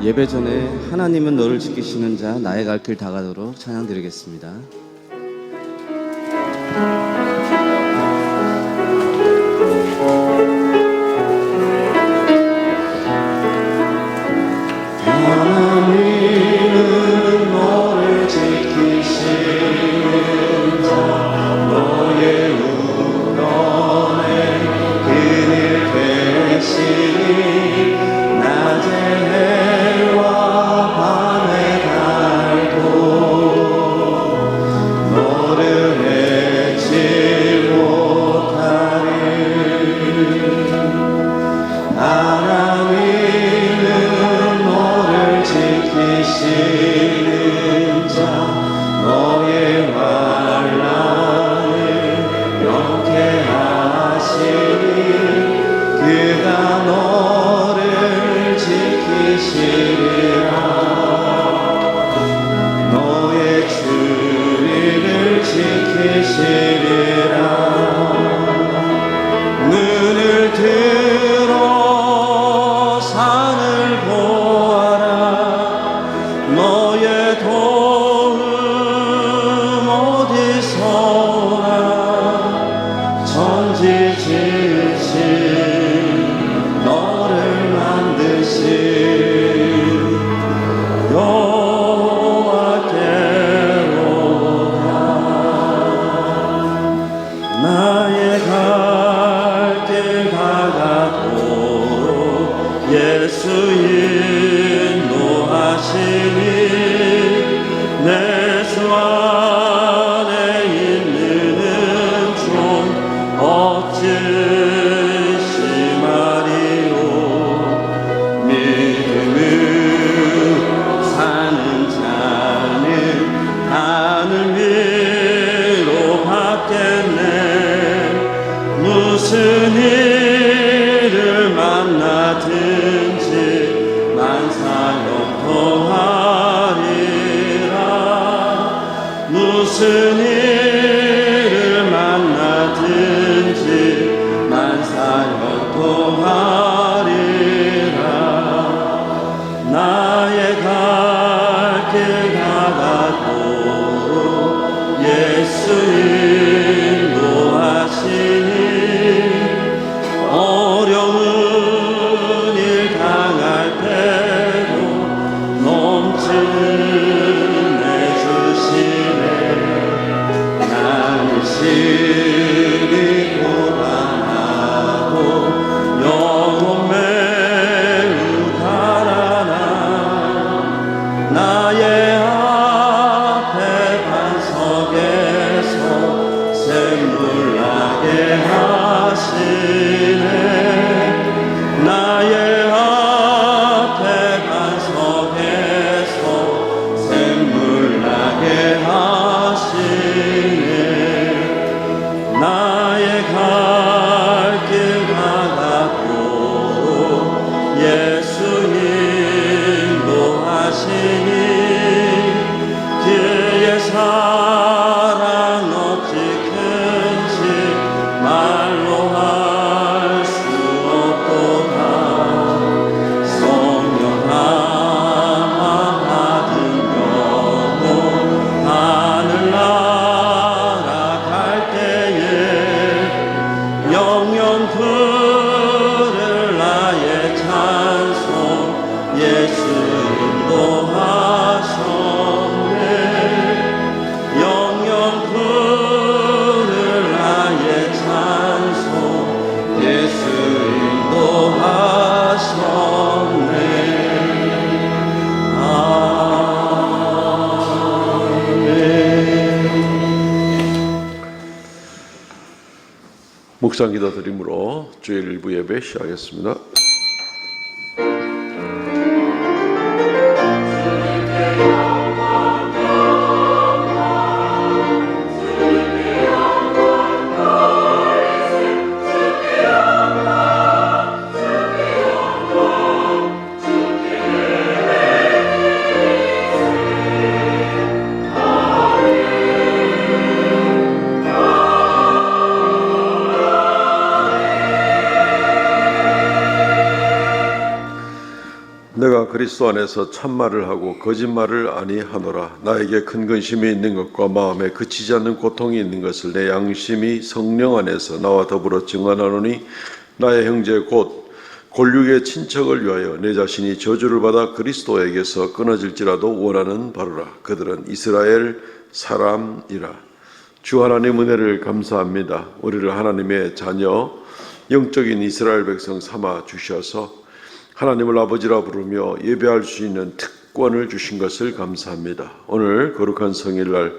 예배 전에 하나님은 너를 지키시는 자 나의 갈 길 다가도록 찬양드리겠습니다. 하나님은 너를 지키시는 자 너의 우편에 그늘 되시니 낮에 해와 밤에 달도 너를 해치 못하리. 하나님은 너를 지키시는 자 너의 환난을 명쾌하시니 그가 너를 지키시리라. 너의 주리를 지키시리라. 눈을 들어 산을 보아라. 너의 도움 어디서 오나. 천지 지으신 너를 만드신 여호와께로 가. 나의 갈 길 다가도록 예수 인도하시니 내 주 안에 있는 종 어찌시 말이오. 믿음으로 사는 자는 하늘 위로 받겠네. 무슨 일을 만나든지 만사형통하리라. 무슨 일을 만나든지 만사형통하리라. 나의 갈 길 다가도록 예수 인도하시니 어려운 일 당할 때도 넘치네 주시네. 난신이 고단하고 영혼 매우 달아나. 나의 앞에 반석에서 샘물 나게 하시네. 나의 앞에 반석에서 샘물 나게 하시네. 나의 갈 길 다가도록 예수 인도하시니 그의 사랑 어찌 큰지 말로 할 수 없도다. 성령함 받은 영혼 하늘나라 갈 때에 영영 부를 나의 찬송 예수 인도하셨네. 영영 부를 나의 찬송 예수 인도하셨네. 아멘. 묵상 기도 드림으로 주일 일부 예배 시작하겠습니다. 그리스도 안에서 참말을 하고 거짓말을 아니하노라. 나에게 큰 근심이 있는 것과 마음에 그치지 않는 고통이 있는 것을 내 양심이 성령 안에서 나와 더불어 증언하노니, 나의 형제 곧 골육의 친척을 위하여 내 자신이 저주를 받아 그리스도에게서 끊어질지라도 원하는 바로라. 그들은 이스라엘 사람이라. 주 하나님 은혜를 감사합니다. 우리를 하나님의 자녀, 영적인 이스라엘 백성 삼아 주셔서 하나님을 아버지라 부르며 예배할 수 있는 특권을 주신 것을 감사합니다. 오늘 거룩한 성일날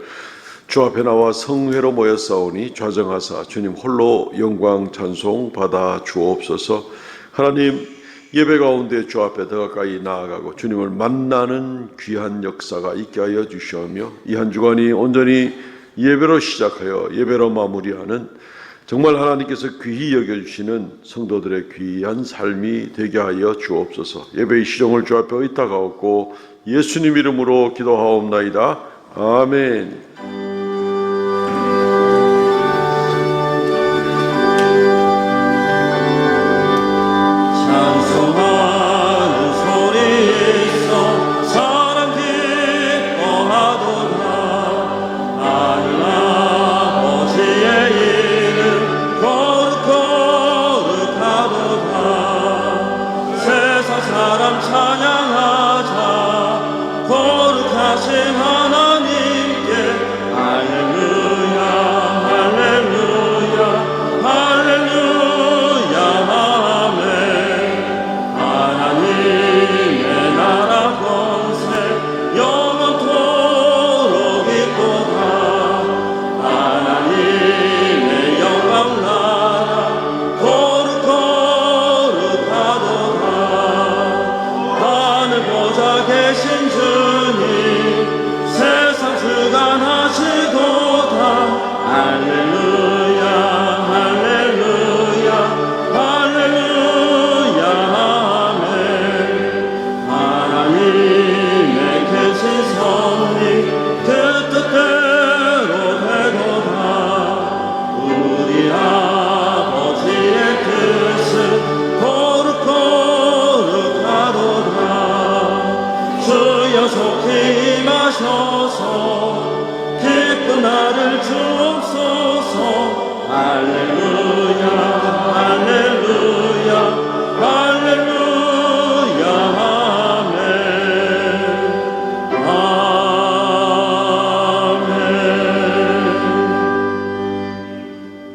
주 앞에 나와 성회로 모여 싸우니 좌정하사 주님 홀로 영광 찬송 받아 주옵소서. 하나님, 예배 가운데 주 앞에 더 가까이 나아가고 주님을 만나는 귀한 역사가 있게 하여 주시오며, 이 한 주간이 온전히 예배로 시작하여 예배로 마무리하는 정말 하나님께서 귀히 여겨주시는 성도들의 귀한 삶이 되게 하여 주옵소서. 예배의 시종을 주 앞에 의탁하옵고 예수님 이름으로 기도하옵나이다. 아멘.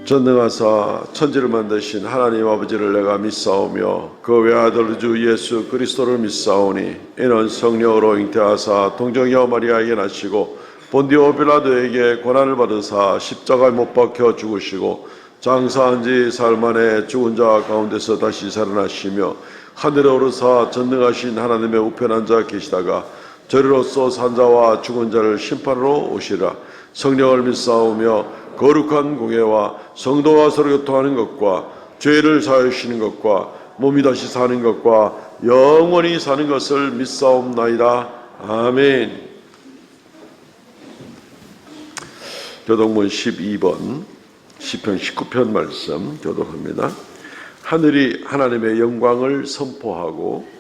전능하사 천지를 만드신 하나님 아버지를 내가 믿사오며 그 외아들 주 예수 그리스도를 믿사오니, 이는 성령으로 잉태하사 동정녀 마리아에게 나시고 본디오 빌라도에게 고난을 받으사 십자가에 못 박혀 죽으시고 장사한 지 사흘 만에 죽은 자 가운데서 다시 살아나시며 하늘에 오르사 전능하신 하나님의 우편에 앉아 계시다가 저리로서 산자와 죽은 자를 심판으로 오시라. 성령을 믿사오며 거룩한 공예와 성도와 서로 교통하는 것과 죄를 사하시는 것과 몸이 다시 사는 것과 영원히 사는 것을 믿사옵나이다. 아멘. 교독문 12번 시편 19편 말씀 교독합니다. 하늘이 하나님의 영광을 선포하고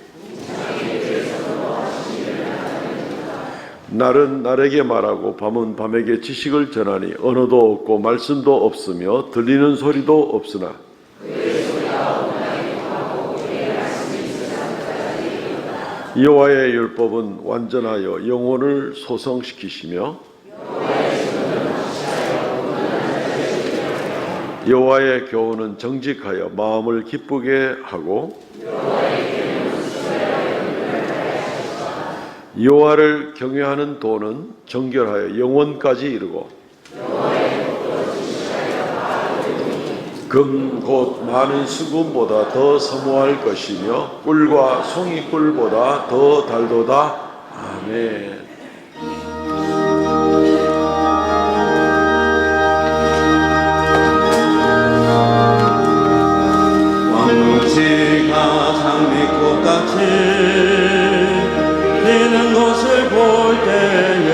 날은 날에게 말하고 밤은 밤에게 지식을 전하니, 언어도 없고 말씀도 없으며 들리는 소리도 없으나 여호와의 율법은 완전하여 영혼을 소성시키시며 여호와의 교훈은 정직하여 마음을 기쁘게 하고 여호와를 경외하는 도는 정결하여 영원까지 이르고 금 곧 많은 수금보다 더 사모할 것이며 꿀과 송이꿀보다 더 달도다. 아멘. 왕무지가 장미꽃같이 피는 것을 볼 때에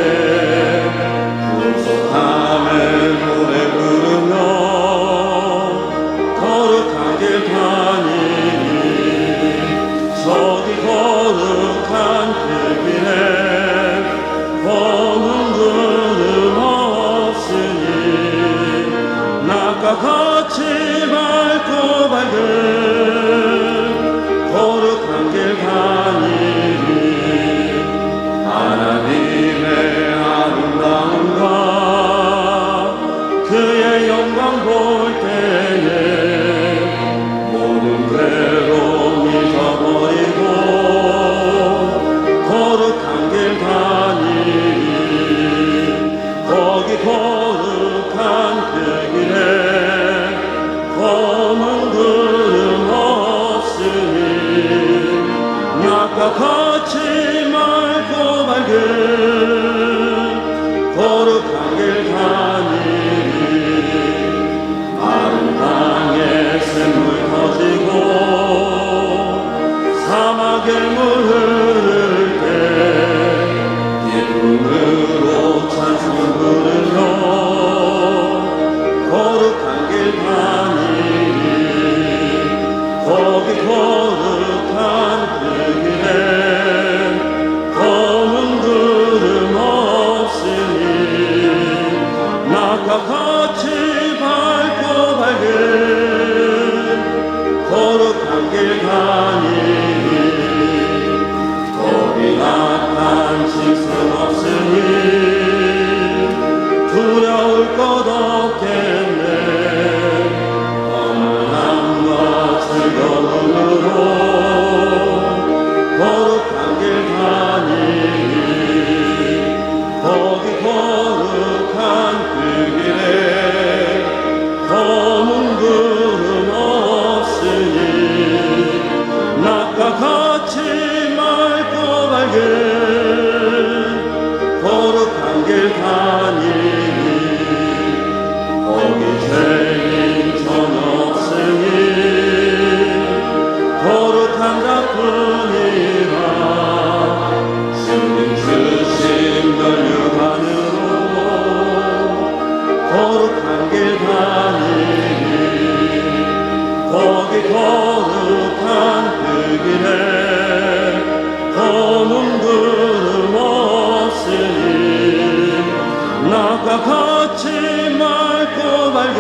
구속함에 노래 부르며 거룩한 길 다니니 저기 거룩한 거룩한 길 다니리 하나님의 아름다움과 그의 영광 볼 때에 모든 괴로움 잊어버리고 거룩한 길 다니리 거기 거룩한 그 길에 검은 구름 없으니 낮과 같이 맑고 밝은 거룩한 길 다니리 마른 땅에 샘물 터지고 사막에 물 흐를 때 기쁨으로 찬송 부르며 거룩한 길 다니리 거기 거룩한 그 길에 검은 구름 없으니 낮과 같이 밝고 밝은 거룩한 길 다니리 거기 나탄 징승 없으니 두려울 것 없겠네 평안함과 즐거움으로 거룩한 길 다니리 거기 거룩한 그 길에 검은 구름 없으니 낮과 같이 맑고 밝은 거룩한 길 다니리 거기 죄인 전혀 없으니 거룩한 자뿐이라 주님 주신 면류관으로 거룩한 길 다니리 거기 거룩한 그 길에 검은 구름 없으니 낮과 같이 맑고 밝은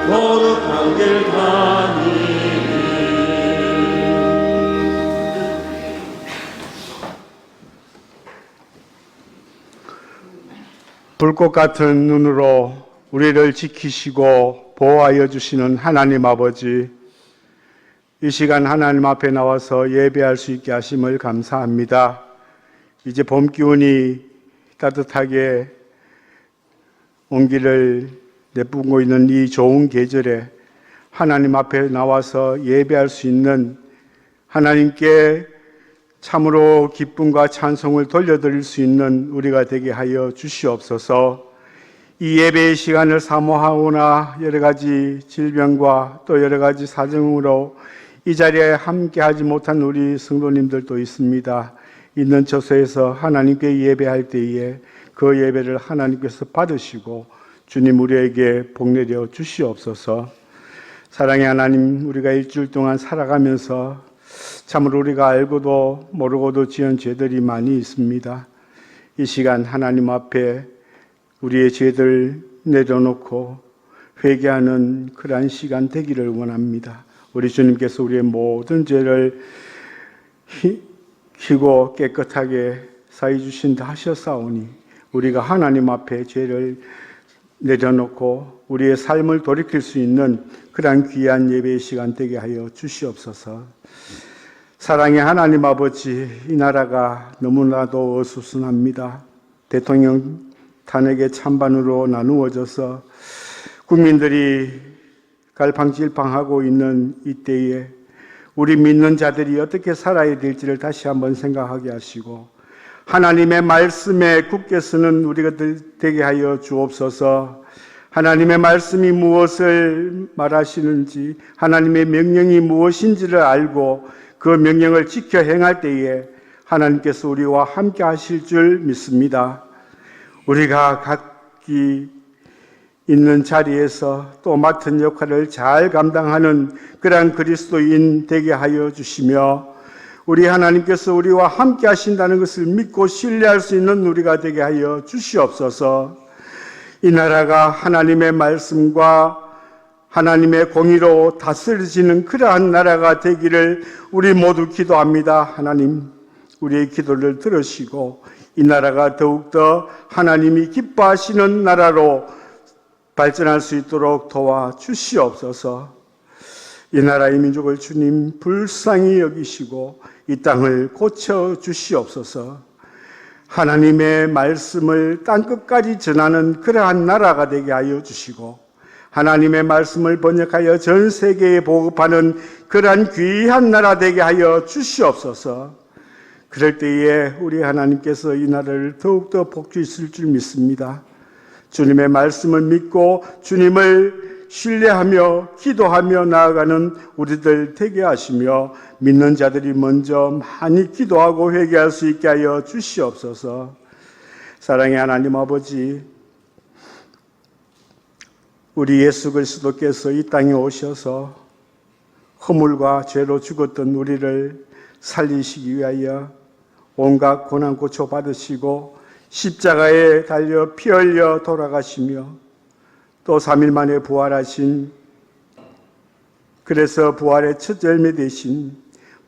거룩한 길 다니리 불꽃 같은 눈으로 우리를 지키시고 보호하여 주시는 하나님 아버지, 이 시간 하나님 앞에 나와서 예배할 수 있게 하심을 감사합니다. 이제 봄 기운이 따뜻하게 온기를 내뿜고 있는 이 좋은 계절에 하나님 앞에 나와서 예배할 수 있는, 하나님께 참으로 기쁨과 찬송을 돌려드릴 수 있는 우리가 되게 하여 주시옵소서. 이 예배의 시간을 사모하거나 여러 가지 질병과 또 여러 가지 사정으로 이 자리에 함께하지 못한 우리 성도님들도 있습니다. 있는 처소에서 하나님께 예배할 때에 그 예배를 하나님께서 받으시고 주님 우리에게 복내려 주시옵소서. 사랑의 하나님, 우리가 일주일 동안 살아가면서 참으로 우리가 알고도 모르고도 지은 죄들이 많이 있습니다. 이 시간 하나님 앞에 우리의 죄들 내려놓고 회개하는 그러한 시간 되기를 원합니다. 우리 주님께서 우리의 모든 죄를 희고 깨끗하게 사해 주신다 하셨사오니 우리가 하나님 앞에 죄를 내려놓고 우리의 삶을 돌이킬 수 있는 그러한 귀한 예배의 시간 되게 하여 주시옵소서. 사랑의 하나님 아버지, 이 나라가 너무나도 어수선합니다. 대통령 탄핵의 찬반으로 나누어져서 국민들이 갈팡질팡하고 있는 이때에 우리 믿는 자들이 어떻게 살아야 될지를 다시 한번 생각하게 하시고 하나님의 말씀에 굳게 서는 우리가 되게 하여 주옵소서. 하나님의 말씀이 무엇을 말하시는지, 하나님의 명령이 무엇인지를 알고 그 명령을 지켜 행할 때에 하나님께서 우리와 함께 하실 줄 믿습니다. 우리가 각기 있는 자리에서 또 맡은 역할을 잘 감당하는 그러한 그리스도인 되게 하여 주시며 우리 하나님께서 우리와 함께 하신다는 것을 믿고 신뢰할 수 있는 우리가 되게 하여 주시옵소서. 이 나라가 하나님의 말씀과 하나님의 공의로 다스려지는 그러한 나라가 되기를 우리 모두 기도합니다. 하나님, 우리의 기도를 들으시고 이 나라가 더욱더 하나님이 기뻐하시는 나라로 발전할 수 있도록 도와주시옵소서. 이 나라의 민족을 주님 불쌍히 여기시고 이 땅을 고쳐주시옵소서. 하나님의 말씀을 땅끝까지 전하는 그러한 나라가 되게 하여 주시고 하나님의 말씀을 번역하여 전 세계에 보급하는 그러한 귀한 나라 되게 하여 주시옵소서. 그럴 때에 우리 하나님께서 이 나라를 더욱더 복주실 줄 믿습니다. 주님의 말씀을 믿고 주님을 신뢰하며 기도하며 나아가는 우리들 되게 하시며 믿는 자들이 먼저 많이 기도하고 회개할 수 있게 하여 주시옵소서. 사랑의 하나님 아버지, 우리 예수 그리스도께서 이 땅에 오셔서 허물과 죄로 죽었던 우리를 살리시기 위하여 온갖 고난 고초 받으시고 십자가에 달려 피 흘려 돌아가시며 또 3일 만에 부활하신, 그래서 부활의 첫 열매 되신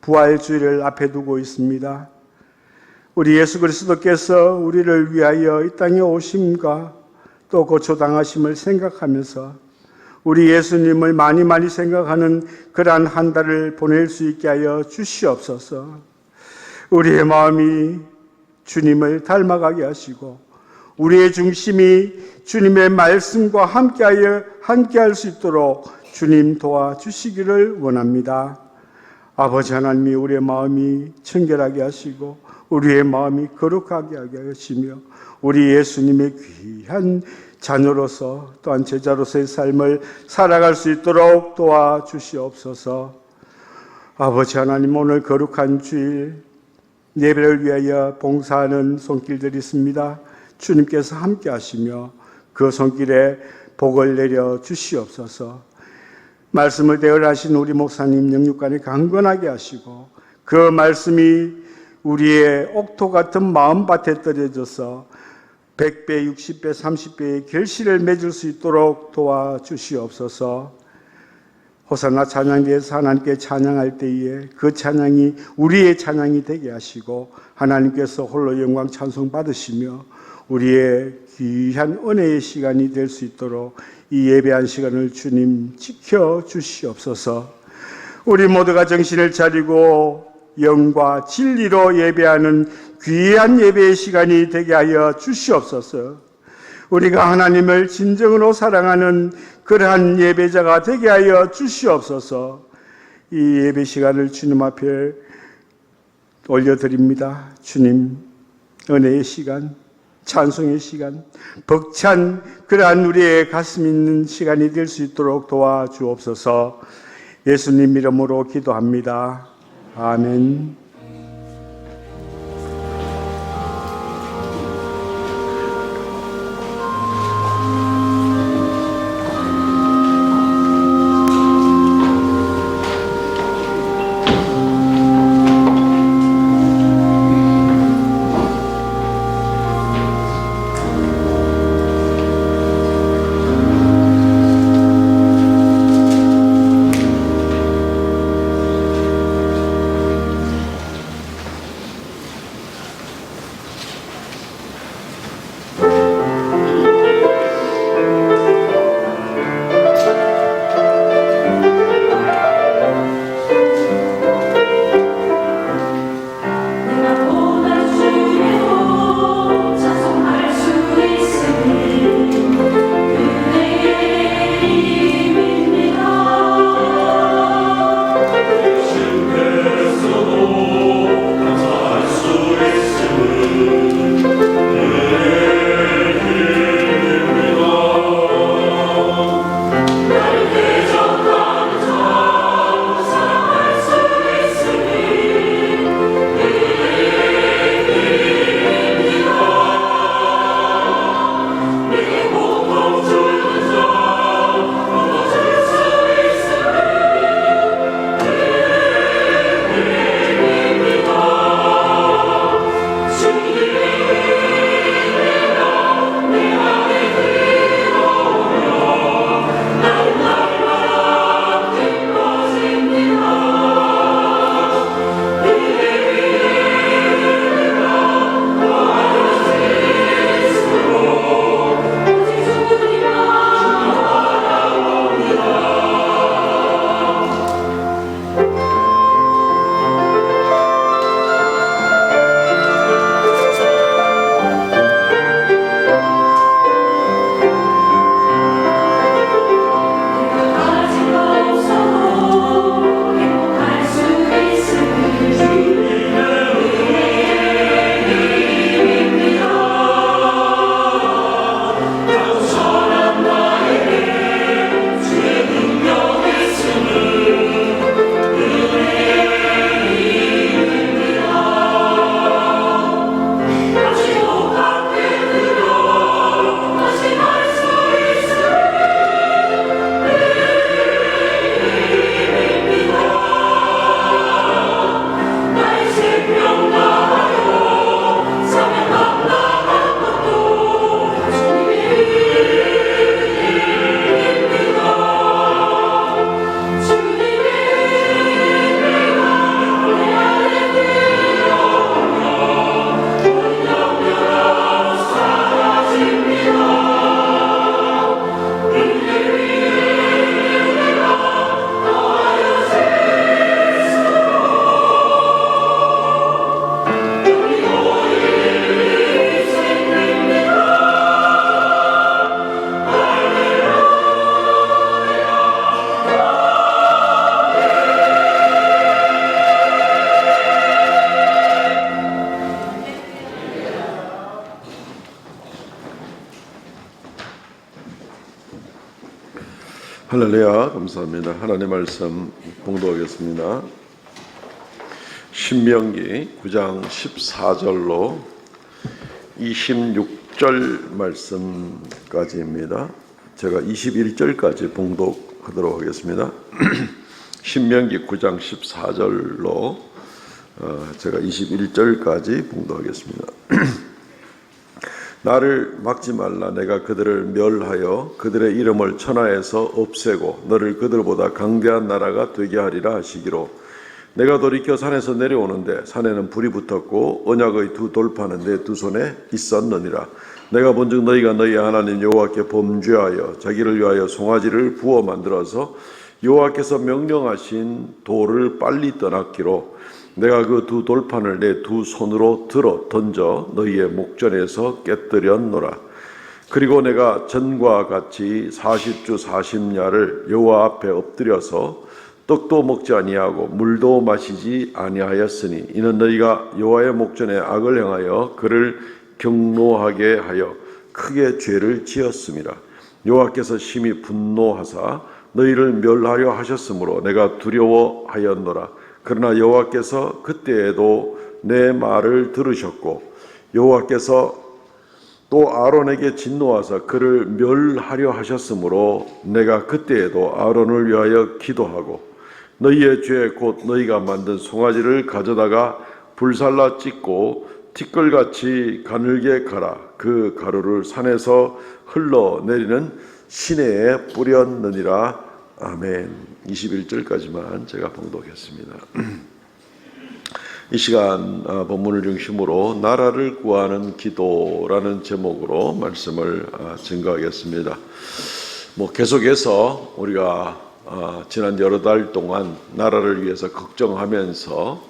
부활주의를 앞에 두고 있습니다. 우리 예수 그리스도께서 우리를 위하여 이 땅에 오심과 또 고초당하심을 생각하면서 우리 예수님을 많이 생각하는 그러한 한 달을 보낼 수 있게 하여 주시옵소서. 우리의 마음이 주님을 닮아가게 하시고 우리의 중심이 주님의 말씀과 함께할 수 있도록 주님 도와주시기를 원합니다. 아버지 하나님이 우리의 마음이 청결하게 하시고 우리의 마음이 거룩하게 하게 하시며 우리 예수님의 귀한 자녀로서 또한 제자로서의 삶을 살아갈 수 있도록 도와주시옵소서. 아버지 하나님, 오늘 거룩한 주일 예배를 위하여 봉사하는 손길들이 있습니다. 주님께서 함께 하시며 그 손길에 복을 내려 주시옵소서. 말씀을 대언하신 우리 목사님 영육간에 강건하게 하시고 그 말씀이 우리의 옥토 같은 마음밭에 떨어져서 100배, 60배, 30배의 결실을 맺을 수 있도록 도와주시옵소서. 호산나 찬양대에서 하나님께 찬양할 때에 그 찬양이 우리의 찬양이 되게 하시고 하나님께서 홀로 영광 찬송 받으시며 우리의 귀한 은혜의 시간이 될 수 있도록 이 예배한 시간을 주님 지켜주시옵소서. 우리 모두가 정신을 차리고 영과 진리로 예배하는 귀한 예배의 시간이 되게 하여 주시옵소서. 우리가 하나님을 진정으로 사랑하는 그러한 예배자가 되게 하여 주시옵소서. 이 예배 시간을 주님 앞에 올려드립니다. 주님, 은혜의 시간, 찬송의 시간, 벅찬 그러한 우리의 가슴 있는 시간이 될 수 있도록 도와주옵소서. 예수님 이름으로 기도합니다. 아멘. 할렐루야, 감사합니다. 하나님 말씀 봉독하겠습니다. 신명기 9장 14절로 26절 말씀까지입니다. 제가 21절까지 봉독하도록 하겠습니다. 신명기 9장 14절로 제가 21절까지 봉독하겠습니다. 나를 막지 말라. 내가 그들을 멸하여 그들의 이름을 천하에서 없애고 너를 그들보다 강대한 나라가 되게 하리라 하시기로, 내가 돌이켜 산에서 내려오는데 산에는 불이 붙었고 언약의 두 돌파는 내 두 손에 있었느니라. 내가 본즉 너희가 너희 하나님 여호와께 범죄하여 자기를 위하여 송아지를 부어 만들어서 여호와께서 명령하신 돌을 빨리 떠났기로, 내가 그 두 돌판을 내 두 손으로 들어 던져 너희의 목전에서 깨뜨렸노라. 그리고 내가 전과 같이 40주 40야를 여호와 앞에 엎드려서 떡도 먹지 아니하고 물도 마시지 아니하였으니, 이는 너희가 여호와의 목전에 악을 행하여 그를 경노하게 하여 크게 죄를 지었음이라. 여호와께서 심히 분노하사 너희를 멸하려 하셨으므로 내가 두려워하였노라. 그러나 여호와께서 그때에도 내 말을 들으셨고, 여호와께서 또 아론에게 진노하사 그를 멸하려 하셨으므로 내가 그때에도 아론을 위하여 기도하고, 너희의 죄 곧 너희가 만든 송아지를 가져다가 불살라 찢고 티끌같이 가늘게 갈아 그 가루를 산에서 흘러내리는 시내에 뿌렸느니라. 아멘. 21절까지만 제가 봉독했습니다. 이 시간 본문을 중심으로 나라를 구하는 기도라는 제목으로 말씀을 증거하겠습니다. 계속해서 우리가 지난 여러 달 동안 나라를 위해서 걱정하면서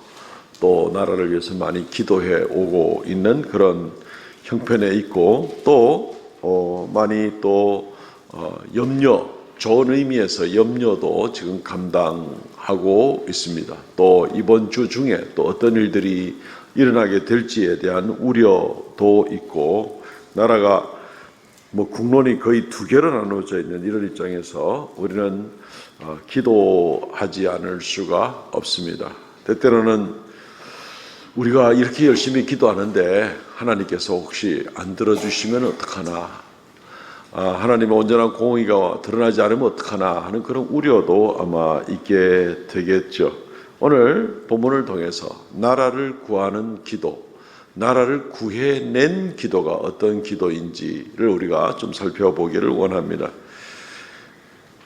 또 나라를 위해서 많이 기도해 오고 있는 그런 형편에 있고, 또 많이 또 좋은 의미에서 염려도 지금 감당하고 있습니다. 또 이번 주 중에 또 어떤 일들이 일어나게 될지에 대한 우려도 있고, 나라가 국론이 거의 두 개로 나누어져 있는 이런 입장에서 우리는 기도하지 않을 수가 없습니다. 때때로는 우리가 이렇게 열심히 기도하는데 하나님께서 혹시 안 들어주시면 어떡하나, 하나님의 온전한 공의가 드러나지 않으면 어떡하나 하는 그런 우려도 아마 있게 되겠죠. 오늘 본문을 통해서 나라를 구하는 기도, 나라를 구해낸 기도가 어떤 기도인지를 우리가 좀 살펴보기를 원합니다.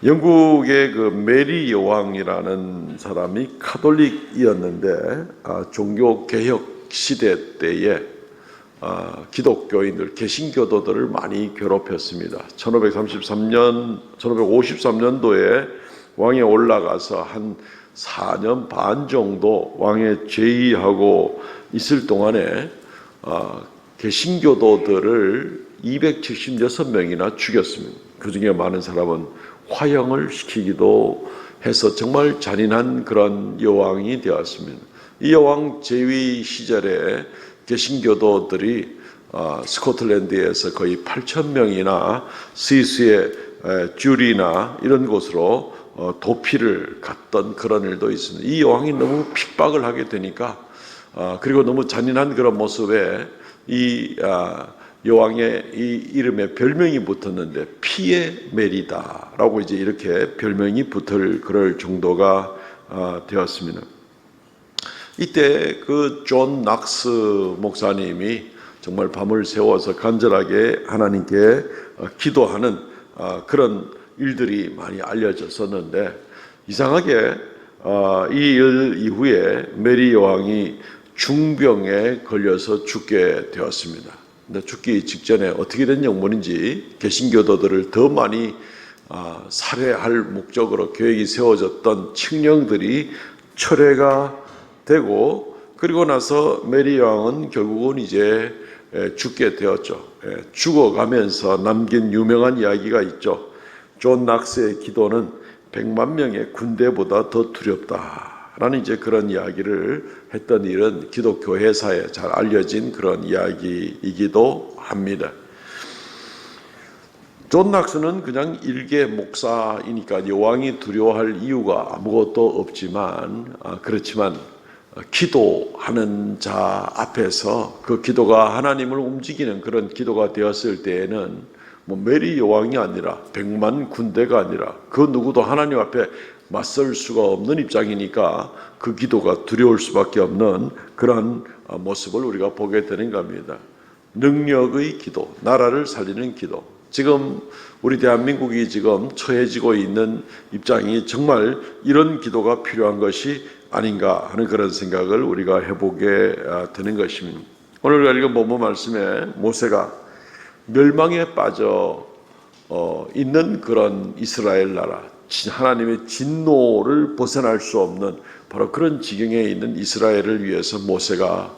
영국의 그 메리 여왕이라는 사람이 카톨릭이었는데 종교 개혁 시대 때에 기독교인들, 개신교도들을 많이 괴롭혔습니다. 1553년도에 왕에 올라가서 한 4년 반 정도 왕에 제의하고 있을 동안에 개신교도들을 276명이나 죽였습니다. 그 중에 많은 사람은 화형을 시키기도 해서 정말 잔인한 그런 여왕이 되었습니다. 이 여왕 재위 시절에 개신교도들이 스코틀랜드에서 거의 8,000명이나 스위스의 쥬리나 이런 곳으로 도피를 갔던 그런 일도 있습니다. 이 여왕이 너무 핍박을 하게 되니까, 그리고 너무 잔인한 그런 모습에 이 여왕의 이 이름에 별명이 붙었는데 피의 메리다라고 이제 이렇게 별명이 붙을 그럴 정도가 되었습니다. 이때 그 존 낙스 목사님이 정말 밤을 새워서 간절하게 하나님께 기도하는 그런 일들이 많이 알려졌었는데, 이상하게 이 일 이후에 메리 여왕이 중병에 걸려서 죽게 되었습니다. 근데 죽기 직전에 어떻게 된 영문인지 개신교도들을 더 많이 살해할 목적으로 계획이 세워졌던 칙령들이 철회가 되고, 그리고 나서 메리 여왕은 결국은 이제 죽게 되었죠. 죽어가면서 남긴 유명한 이야기가 있죠. 존 낙스의 기도는 100만 명의 군대보다 더 두렵다라는 이제 그런 이야기를 했던 일은 기독교 회사에 잘 알려진 그런 이야기이기도 합니다. 존 낙스는 그냥 일개 목사이니까 여왕이 두려워할 이유가 아무것도 없지만 그렇지만 기도하는 자 앞에서 그 기도가 하나님을 움직이는 그런 기도가 되었을 때에는 메리 여왕이 아니라 100만 군대가 아니라 그 누구도 하나님 앞에 맞설 수가 없는 입장이니까 그 기도가 두려울 수밖에 없는 그런 모습을 우리가 보게 되는 겁니다. 능력의 기도, 나라를 살리는 기도. 지금 우리 대한민국이 지금 처해지고 있는 입장이 정말 이런 기도가 필요한 것이 아닌가 하는 그런 생각을 우리가 해보게 되는 것입니다. 오늘 읽은 본문 말씀에 모세가 멸망에 빠져 있는 그런 이스라엘 나라, 하나님의 진노를 벗어날 수 없는 바로 그런 지경에 있는 이스라엘을 위해서 모세가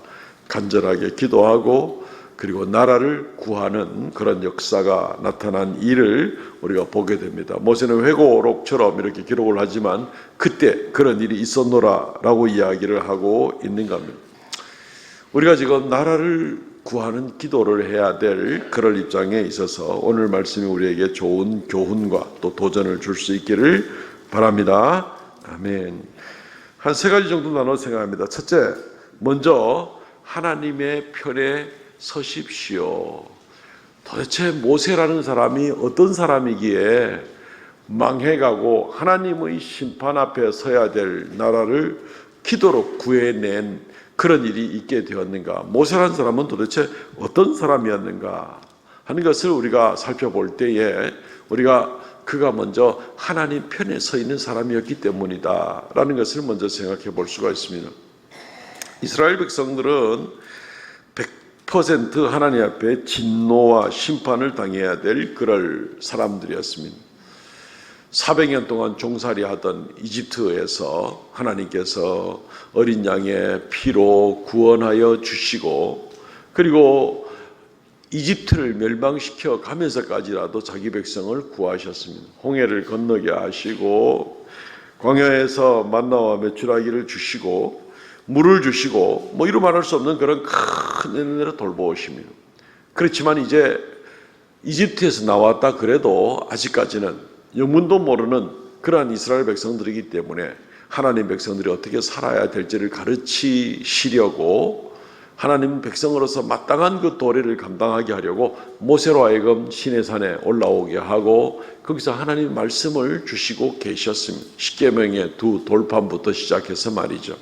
간절하게 기도하고 그리고 나라를 구하는 그런 역사가 나타난 일을 우리가 보게 됩니다. 모세는 회고록처럼 이렇게 기록을 하지만 그때 그런 일이 있었노라라고 이야기를 하고 있는 겁니다. 우리가 지금 나라를 구하는 기도를 해야 될 그럴 입장에 있어서 오늘 말씀이 우리에게 좋은 교훈과 또 도전을 줄 수 있기를 바랍니다. 아멘. 한 세 가지 정도 나눠 생각합니다. 첫째, 먼저 하나님의 편에 서십시오. 도대체 모세라는 사람이 어떤 사람이기에 망해가고 하나님의 심판 앞에 서야 될 나라를 기도로 구해낸 그런 일이 있게 되었는가? 모세라는 사람은 도대체 어떤 사람이었는가 하는 것을 우리가 살펴볼 때에 우리가 그가 먼저 하나님 편에 서 있는 사람이었기 때문이다 라는 것을 먼저 생각해 볼 수가 있습니다. 이스라엘 백성들은 100% 하나님 앞에 진노와 심판을 당해야 될 그럴 사람들이었습니다. 400년 동안 종살이하던 이집트에서 하나님께서 어린 양의 피로 구원하여 주시고 그리고 이집트를 멸망시켜 가면서까지라도 자기 백성을 구하셨습니다. 홍해를 건너게 하시고 광야에서 만나와 메추라기를 주시고 물을 주시고 이루 말할 수 없는 그런 큰 은혜로 돌보십니다. 그렇지만 이제 이집트에서 나왔다 그래도 아직까지는 영문도 모르는 그러한 이스라엘 백성들이기 때문에 하나님 백성들이 어떻게 살아야 될지를 가르치시려고 하나님 백성으로서 마땅한 그 도리를 감당하게 하려고 모세로 하여금 시내산에 올라오게 하고 거기서 하나님 말씀을 주시고 계셨습니다. 십계명의 두 돌판부터 시작해서 말이죠.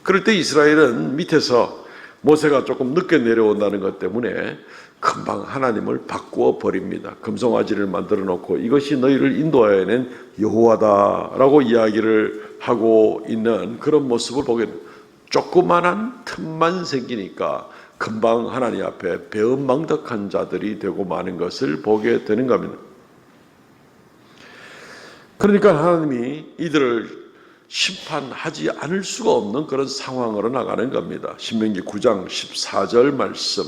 그럴 때 이스라엘은 밑에서 모세가 조금 늦게 내려온다는 것 때문에 금방 하나님을 바꾸어 버립니다. 금송아지를 만들어 놓고 이것이 너희를 인도하여 낸 여호와다라고 이야기를 하고 있는 그런 모습을 보게 됩니다. 조그만한 틈만 생기니까 금방 하나님 앞에 배은망덕한 자들이 되고 마는 것을 보게 되는 겁니다. 그러니까 하나님이 이들을 심판하지 않을 수가 없는 그런 상황으로 나가는 겁니다. 신명기 9장 14절 말씀,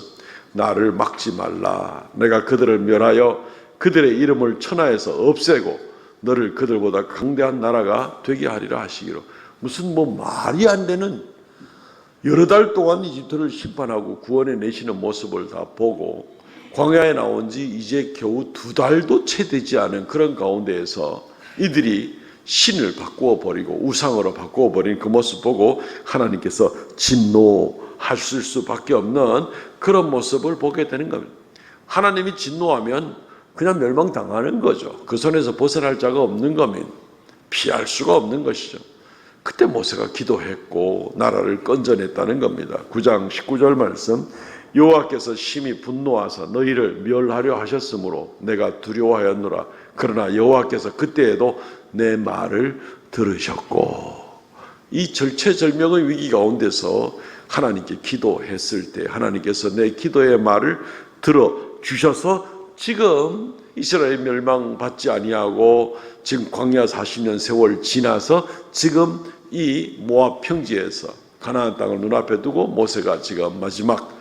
나를 막지 말라. 내가 그들을 멸하여 그들의 이름을 천하에서 없애고 너를 그들보다 강대한 나라가 되게 하리라 하시기로. 무슨 말이 안 되는 여러 달 동안 이집트를 심판하고 구원해 내시는 모습을 다 보고 광야에 나온 지 이제 겨우 2달도 채 되지 않은 그런 가운데에서 이들이 신을 바꾸어 버리고 우상으로 바꾸어 버린 그 모습 보고 하나님께서 진노하실 수밖에 없는 그런 모습을 보게 되는 겁니다. 하나님이 진노하면 그냥 멸망당하는 거죠. 그 손에서 벗어날 자가 없는 겁니다. 피할 수가 없는 것이죠. 그때 모세가 기도했고 나라를 건져냈다는 겁니다. 9장 19절 말씀, 여호와께서 심히 분노하사 너희를 멸하려 하셨으므로 내가 두려워하였노라. 그러나 여호와께서 그때에도 내 말을 들으셨고, 이 절체절명의 위기 가운데서 하나님께 기도했을 때 하나님께서 내 기도의 말을 들어주셔서 지금 이스라엘 멸망받지 아니하고 지금 광야 40년 세월 지나서 지금 이 모압 평지에서 가나안 땅을 눈앞에 두고 모세가 지금 마지막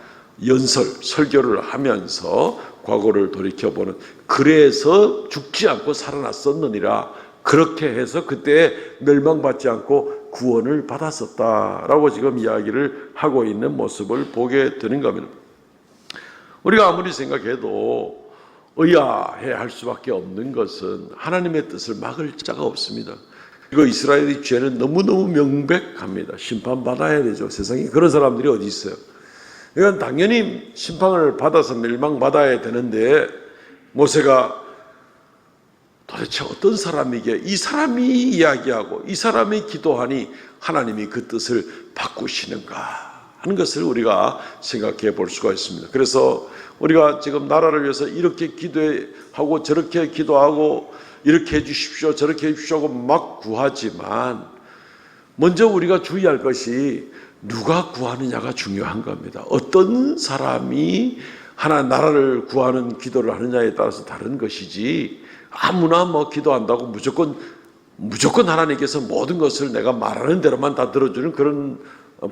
설교를 하면서 과거를 돌이켜보는, 그래서 죽지 않고 살아났었느니라, 그렇게 해서 그때 멸망받지 않고 구원을 받았었다라고 지금 이야기를 하고 있는 모습을 보게 되는 겁니다. 우리가 아무리 생각해도 의아해 할 수밖에 없는 것은 하나님의 뜻을 막을 자가 없습니다. 이거 이스라엘의 죄는 너무너무 명백합니다. 심판받아야 되죠. 세상에 그런 사람들이 어디 있어요. 이건 당연히 심판을 받아서 멸망받아야 되는데 모세가 도대체 어떤 사람이기에 이 사람이 이야기하고 이 사람이 기도하니 하나님이 그 뜻을 바꾸시는가 하는 것을 우리가 생각해 볼 수가 있습니다. 그래서 우리가 지금 나라를 위해서 이렇게 기도하고 저렇게 기도하고 이렇게 해주십시오 저렇게 해주십시오 하고 막 구하지만 먼저 우리가 주의할 것이 누가 구하느냐가 중요한 겁니다. 어떤 사람이 하나 나라를 구하는 기도를 하느냐에 따라서 다른 것이지 아무나 뭐 기도한다고 무조건 하나님께서 모든 것을 내가 말하는 대로만 다 들어주는 그런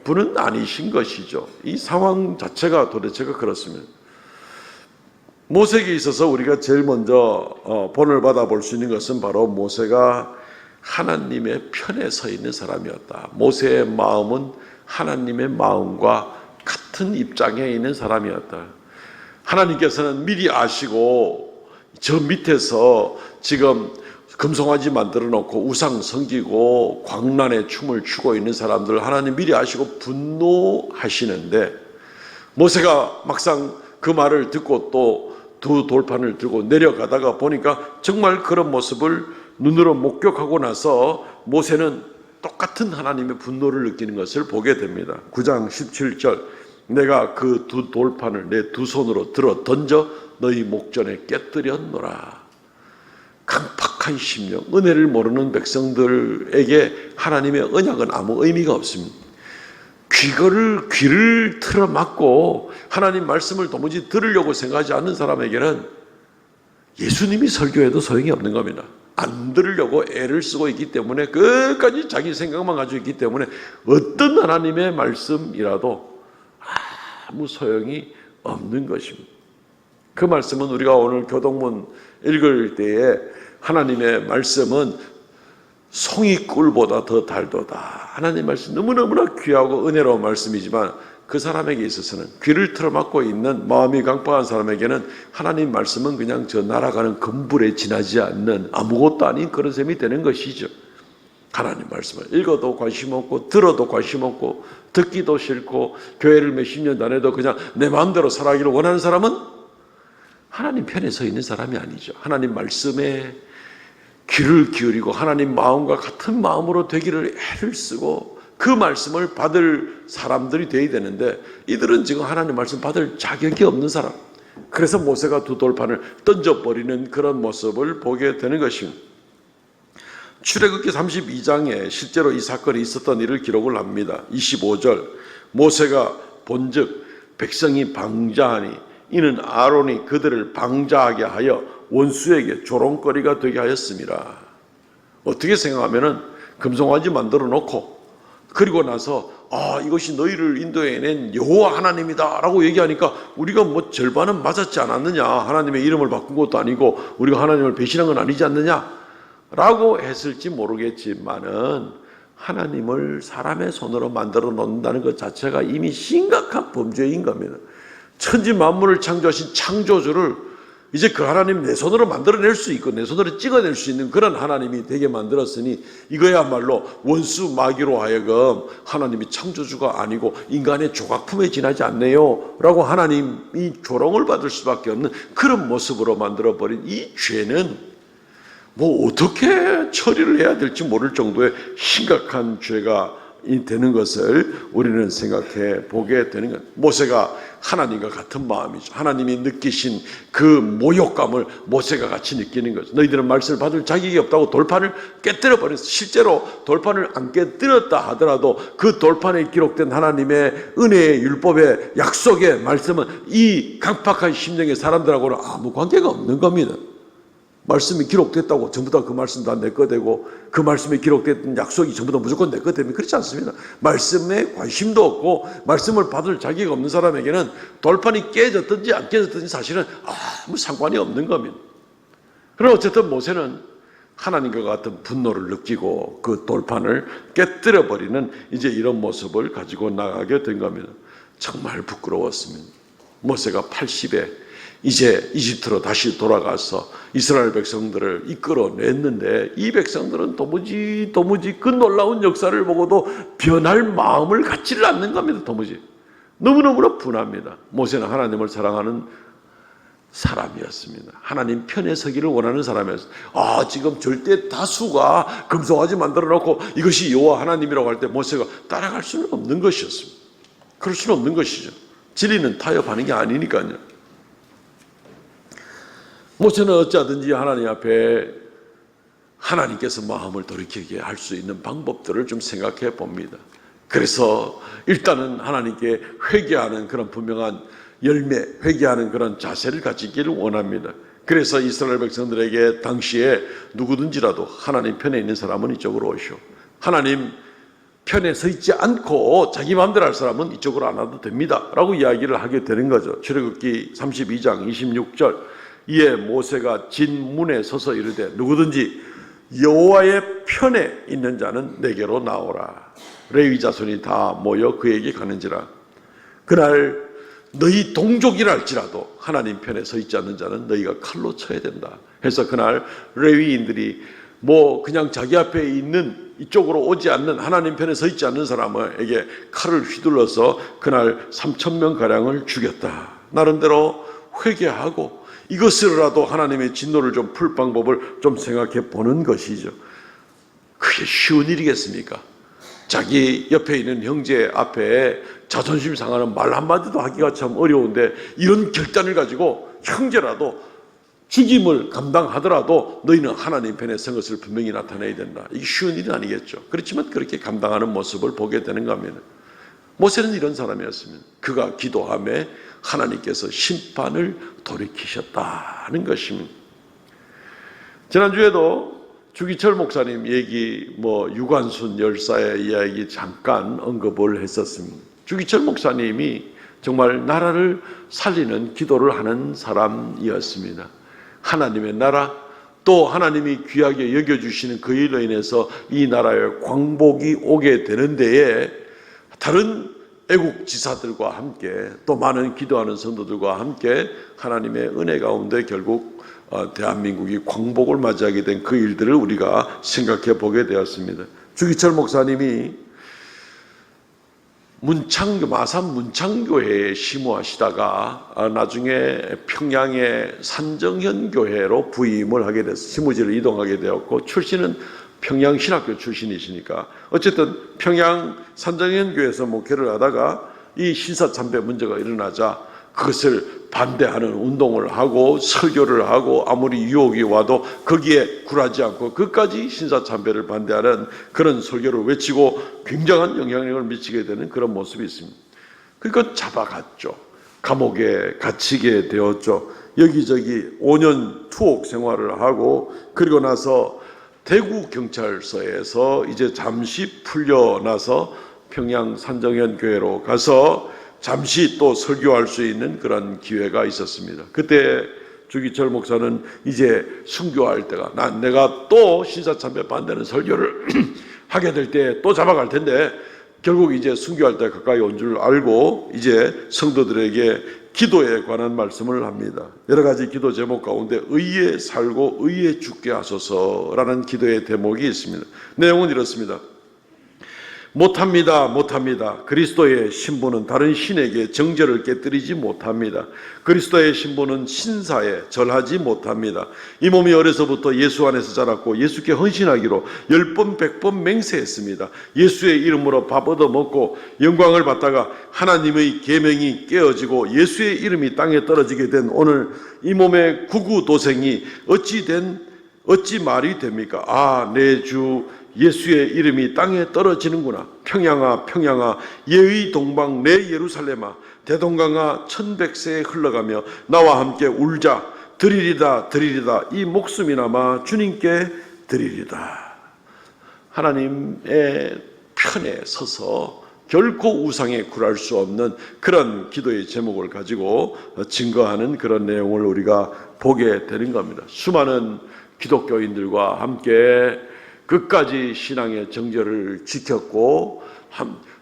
분은 아니신 것이죠. 이 상황 자체가 도대체가 그렇습니다. 모세에게 있어서 우리가 제일 먼저 본을 받아볼 수 있는 것은 바로 모세가 하나님의 편에 서 있는 사람이었다. 모세의 마음은 하나님의 마음과 같은 입장에 있는 사람이었다. 하나님께서는 미리 아시고 저 밑에서 지금 금송아지 만들어 놓고 우상 섬기고 광란의 춤을 추고 있는 사람들 하나님 미리 아시고 분노하시는데 모세가 막상 그 말을 듣고 또 두 돌판을 들고 내려가다가 보니까 정말 그런 모습을 눈으로 목격하고 나서 모세는 똑같은 하나님의 분노를 느끼는 것을 보게 됩니다. 9장 17절 내가 그 두 돌판을 내 두 손으로 들어 던져 너희 목전에 깨뜨렸노라. 강팍한 심령, 은혜를 모르는 백성들에게 하나님의 언약은 아무 의미가 없습니다. 귀를 틀어막고 하나님 말씀을 도무지 들으려고 생각하지 않는 사람에게는 예수님이 설교해도 소용이 없는 겁니다. 안 들으려고 애를 쓰고 있기 때문에 끝까지 자기 생각만 가지고 있기 때문에 어떤 하나님의 말씀이라도 아무 소용이 없는 것입니다. 그 말씀은 우리가 오늘 교동문 읽을 때에 하나님의 말씀은 송이꿀보다 더 달도다. 하나님 말씀 너무너무나 귀하고 은혜로운 말씀이지만 그 사람에게 있어서는 귀를 틀어막고 있는 마음이 강팍한 사람에게는 하나님 말씀은 그냥 저 날아가는 금불에 지나지 않는 아무것도 아닌 그런 셈이 되는 것이죠. 하나님 말씀을 읽어도 관심 없고 들어도 관심 없고 듣기도 싫고 교회를 몇십 년 다녀도 그냥 내 마음대로 살아가기를 원하는 사람은 하나님 편에 서 있는 사람이 아니죠. 하나님 말씀에 귀를 기울이고 하나님 마음과 같은 마음으로 되기를 애를 쓰고 그 말씀을 받을 사람들이 되어야 되는데 이들은 지금 하나님 말씀 받을 자격이 없는 사람. 그래서 모세가 두 돌판을 던져버리는 그런 모습을 보게 되는 것입니다. 출애굽기 32장에 실제로 이 사건이 있었던 일을 기록을 합니다. 25절 모세가 본즉 백성이 방자하니 이는 아론이 그들을 방자하게 하여 원수에게 조롱거리가 되게 하였습니다. 어떻게 생각하면은 금송아지 만들어 놓고 그리고 나서 이것이 너희를 인도해낸 여호와 하나님이다 라고 얘기하니까 우리가 뭐 절반은 맞았지 않았느냐, 하나님의 이름을 바꾼 것도 아니고 우리가 하나님을 배신한 건 아니지 않느냐 라고 했을지 모르겠지만은 하나님을 사람의 손으로 만들어 놓는다는 것 자체가 이미 심각한 범죄인 겁니다. 천지 만물을 창조하신 창조주를 이제 그 하나님 내 손으로 만들어낼 수 있고 내 손으로 찍어낼 수 있는 그런 하나님이 되게 만들었으니 이거야말로 원수 마귀로 하여금 하나님이 창조주가 아니고 인간의 조각품에 지나지 않네요 라고 하나님이 조롱을 받을 수밖에 없는 그런 모습으로 만들어버린 이 죄는 뭐 어떻게 처리를 해야 될지 모를 정도의 심각한 죄가 되는 것을 우리는 생각해 보게 되는 것. 모세가 하나님과 같은 마음이죠. 하나님이 느끼신 그 모욕감을 모세가 같이 느끼는 거죠. 너희들은 말씀을 받을 자격이 없다고 돌판을 깨뜨려 버렸어. 실제로 돌판을 안 깨뜨렸다 하더라도 그 돌판에 기록된 하나님의 은혜의 율법의 약속의 말씀은 이 강팍한 심령의 사람들하고는 아무 관계가 없는 겁니다. 말씀이 기록됐다고 전부 다 그 말씀 다 내 거 되고 그 말씀에 기록됐던 약속이 전부 다 무조건 내 거 되면 그렇지 않습니다. 말씀에 관심도 없고 말씀을 받을 자격이 없는 사람에게는 돌판이 깨졌든지 안 깨졌든지 사실은 아무 상관이 없는 겁니다. 그럼 어쨌든 모세는 하나님과 같은 분노를 느끼고 그 돌판을 깨뜨려버리는 이제 이런 모습을 가지고 나가게 된 겁니다. 정말 부끄러웠습니다. 모세가 80에 이제 이집트로 다시 돌아가서 이스라엘 백성들을 이끌어냈는데 이 백성들은 도무지 그 놀라운 역사를 보고도 변할 마음을 갖지를 않는 겁니다. 도무지. 너무너무나 분합니다. 모세는 하나님을 사랑하는 사람이었습니다. 하나님 편에 서기를 원하는 사람이었습니다. 지금 절대 다수가 금송아지 만들어 놓고 이것이 여호와 하나님이라고 할 때 모세가 따라갈 수는 없는 것이었습니다. 그럴 수는 없는 것이죠. 진리는 타협하는 게 아니니까요. 모세는 어찌하든지 하나님 앞에 하나님께서 마음을 돌이키게 할 수 있는 방법들을 좀 생각해 봅니다. 그래서 일단은 하나님께 회개하는 그런 분명한 열매, 회개하는 그런 자세를 가지기를 원합니다. 그래서 이스라엘 백성들에게 당시에 누구든지라도 하나님 편에 있는 사람은 이쪽으로 오시오. 하나님 편에 서 있지 않고 자기 마음대로 할 사람은 이쪽으로 안 와도 됩니다 라고 이야기를 하게 되는 거죠. 출애굽기 32장 26절 이에 모세가 진문에 서서 이르되 누구든지 여호와의 편에 있는 자는 내게로 나오라. 레위 자손이 다 모여 그에게 가는지라. 그날 너희 동족이랄지라도 하나님 편에 서 있지 않는 자는 너희가 칼로 쳐야 된다. 해서 그날 레위인들이 그냥 자기 앞에 있는 이쪽으로 오지 않는 하나님 편에 서 있지 않는 사람에게 칼을 휘둘러서 그날 3,000명 가량을 죽였다. 나름대로 회개하고 이것으로라도 하나님의 진노를 좀 풀 방법을 좀 생각해 보는 것이죠. 그게 쉬운 일이겠습니까? 자기 옆에 있는 형제 앞에 자존심 상하는 말 한마디도 하기가 참 어려운데 이런 결단을 가지고 형제라도 죽임을 감당하더라도 너희는 하나님 편에 선 것을 분명히 나타내야 된다. 이게 쉬운 일은 아니겠죠. 그렇지만 그렇게 감당하는 모습을 보게 되는 겁니다. 모세는 이런 사람이었습니다. 그가 기도하며 하나님께서 심판을 돌이키셨다는 것입니다. 지난주에도 주기철 목사님 얘기, 유관순 열사의 이야기 잠깐 언급을 했었습니다. 주기철 목사님이 정말 나라를 살리는 기도를 하는 사람이었습니다. 하나님의 나라, 또 하나님이 귀하게 여겨주시는 그 일로 인해서 이 나라에 광복이 오게 되는 데에 다른 애국 지사들과 함께 또 많은 기도하는 성도들과 함께 하나님의 은혜 가운데 결국 대한민국이 광복을 맞이하게 된 그 일들을 우리가 생각해 보게 되었습니다. 주기철 목사님이 마산 문창교회에 심우하시다가 나중에 평양의 산정현 교회로 부임을 하게 돼서 심우지를 이동하게 되었고 출신은 평양신학교 출신이시니까 어쨌든 평양 산정현 교회에서 목회를 하다가 이 신사참배 문제가 일어나자 그것을 반대하는 운동을 하고 설교를 하고 아무리 유혹이 와도 거기에 굴하지 않고 끝까지 신사참배를 반대하는 그런 설교를 외치고 굉장한 영향력을 미치게 되는 그런 모습이 있습니다. 그러니까 잡아갔죠. 감옥에 갇히게 되었죠. 여기저기 5년 투옥 생활을 하고 그리고 나서 대구 경찰서에서 이제 잠시 풀려나서 평양 산정현 교회로 가서 잠시 또 설교할 수 있는 그런 기회가 있었습니다. 그때 주기철 목사는 이제 순교할 때가 내가 또 신사참배 반대하는 설교를 하게 될 때 또 잡아갈 텐데 결국 이제 순교할 때 가까이 온 줄 알고 이제 성도들에게 기도에 관한 말씀을 합니다. 여러 가지 기도 제목 가운데 의에 살고 의에 죽게 하소서라는 기도의 대목이 있습니다. 내용은 이렇습니다. 못합니다. 그리스도의 신부는 다른 신에게 정죄를 깨뜨리지 못합니다. 그리스도의 신부는 신사에 절하지 못합니다. 이 몸이 어려서부터 예수 안에서 자랐고 예수께 헌신하기로 10번 100번 맹세했습니다. 예수의 이름으로 밥 얻어먹고 영광을 받다가 하나님의 계명이 깨어지고 예수의 이름이 땅에 떨어지게 된 오늘 이 몸의 구구도생이 어찌 말이 됩니까? 내 주 예수의 이름이 땅에 떨어지는구나. 평양아 예의 동방 내 예루살렘아 대동강아 1100세에 흘러가며 나와 함께 울자. 드리리다 이 목숨이나마 주님께 드리리다. 하나님의 편에 서서 결코 우상에 굴할 수 없는 그런 기도의 제목을 가지고 증거하는 그런 내용을 우리가 보게 되는 겁니다. 수많은 기독교인들과 함께 끝까지 신앙의 정절을 지켰고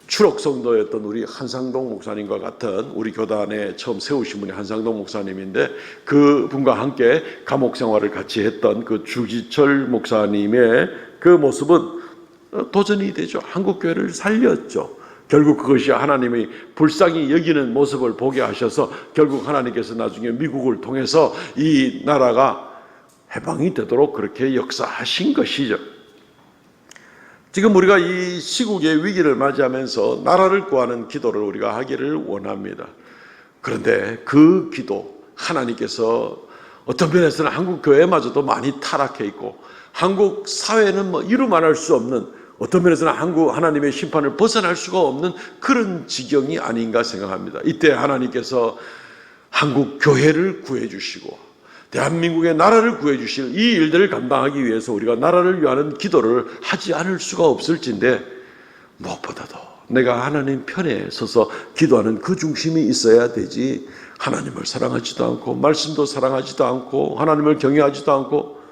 추록성도였던 우리 한상동 목사님과 같은 우리 교단에 처음 세우신 분이 한상동 목사님인데 그분과 함께 감옥 생활을 같이 했던 그 주기철 목사님의 그 모습은 도전이 되죠. 한국교회를 살렸죠. 결국 그것이 하나님이 불쌍히 여기는 모습을 보게 하셔서 결국 하나님께서 나중에 미국을 통해서 이 나라가 해방이 되도록 그렇게 역사하신 것이죠. 지금 우리가 이 시국의 위기를 맞이하면서 나라를 구하는 기도를 우리가 하기를 원합니다. 그런데 그 기도 하나님께서 어떤 면에서는 한국 교회마저도 많이 타락해 있고 한국 사회는 뭐 이루 말할 수 없는 어떤 면에서는 하나님의 심판을 벗어날 수가 없는 그런 지경이 아닌가 생각합니다. 이때 하나님께서 한국 교회를 구해 주시고 대한민국의 나라를 구해 주실 이 일들을 감당하기 위해서 우리가 나라를 위하는 기도를 하지 않을 수가 없을진데 무엇보다도 내가 하나님 편에 서서 기도하는 그 중심이 있어야 되지 하나님을 사랑하지도 않고 말씀도 사랑하지도 않고 하나님을 경외하지도 않고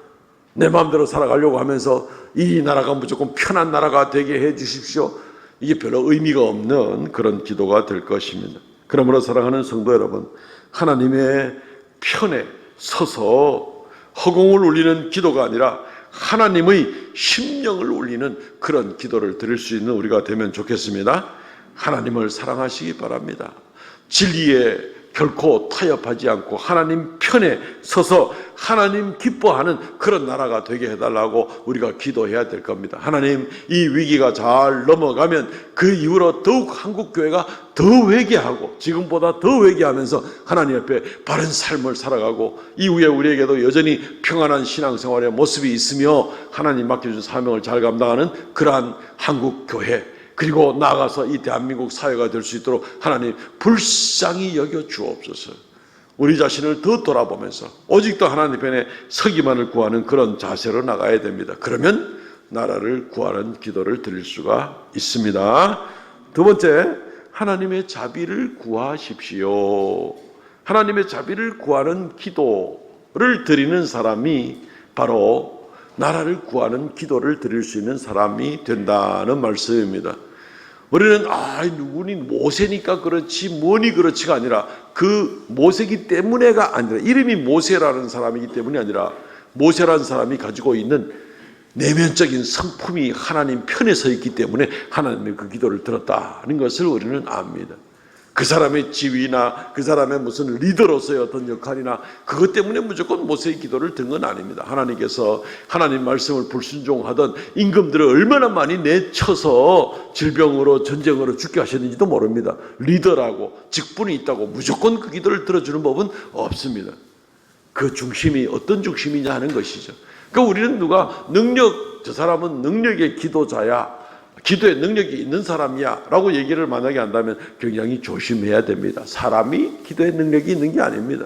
내 마음대로 살아가려고 하면서 이 나라가 무조건 편한 나라가 되게 해 주십시오. 이게 별로 의미가 없는 그런 기도가 될 것입니다. 그러므로 사랑하는 성도 여러분, 하나님의 편에 서서 허공을 울리는 기도가 아니라 하나님의 심령을 울리는 그런 기도를 드릴 수 있는 우리가 되면 좋겠습니다. 하나님을 사랑하시기 바랍니다. 진리에 결코 타협하지 않고 하나님 편에 서서 하나님 기뻐하는 그런 나라가 되게 해달라고 우리가 기도해야 될 겁니다. 하나님, 이 위기가 잘 넘어가면 그 이후로 더욱 한국교회가 더 회개하고 지금보다 더 회개하면서 하나님 앞에 바른 삶을 살아가고 이후에 우리에게도 여전히 평안한 신앙생활의 모습이 있으며 하나님 맡겨준 사명을 잘 감당하는 그러한 한국교회, 그리고 나아가서 이 대한민국 사회가 될 수 있도록 하나님 불쌍히 여겨 주옵소서. 우리 자신을 더 돌아보면서 오직도 하나님 편에 서기만을 구하는 그런 자세로 나가야 됩니다. 그러면 나라를 구하는 기도를 드릴 수가 있습니다. 두 번째, 하나님의 자비를 구하십시오. 하나님의 자비를 구하는 기도를 드리는 사람이 바로 나라를 구하는 기도를 드릴 수 있는 사람이 된다는 말씀입니다. 우리는 누구니 모세니까 그렇지 뭐니 그렇지가 아니라 그 모세기 때문에가 아니라 이름이 모세라는 사람이기 때문이 아니라 모세라는 사람이 가지고 있는 내면적인 성품이 하나님 편에 서 있기 때문에 하나님의 그 기도를 들었다는 것을 우리는 압니다. 그 사람의 지위나 그 사람의 무슨 리더로서의 어떤 역할이나 그것 때문에 무조건 모세의 기도를 든 건 아닙니다. 하나님께서 하나님 말씀을 불순종하던 임금들을 얼마나 많이 내쳐서 질병으로 전쟁으로 죽게 하셨는지도 모릅니다. 리더라고 직분이 있다고 무조건 그 기도를 들어주는 법은 없습니다. 그 중심이 어떤 중심이냐 하는 것이죠. 그러니까 우리는 누가 저 사람은 능력의 기도자야, 기도에 능력이 있는 사람이야 라고 얘기를 만약에 한다면 굉장히 조심해야 됩니다. 사람이 기도에 능력이 있는 게 아닙니다.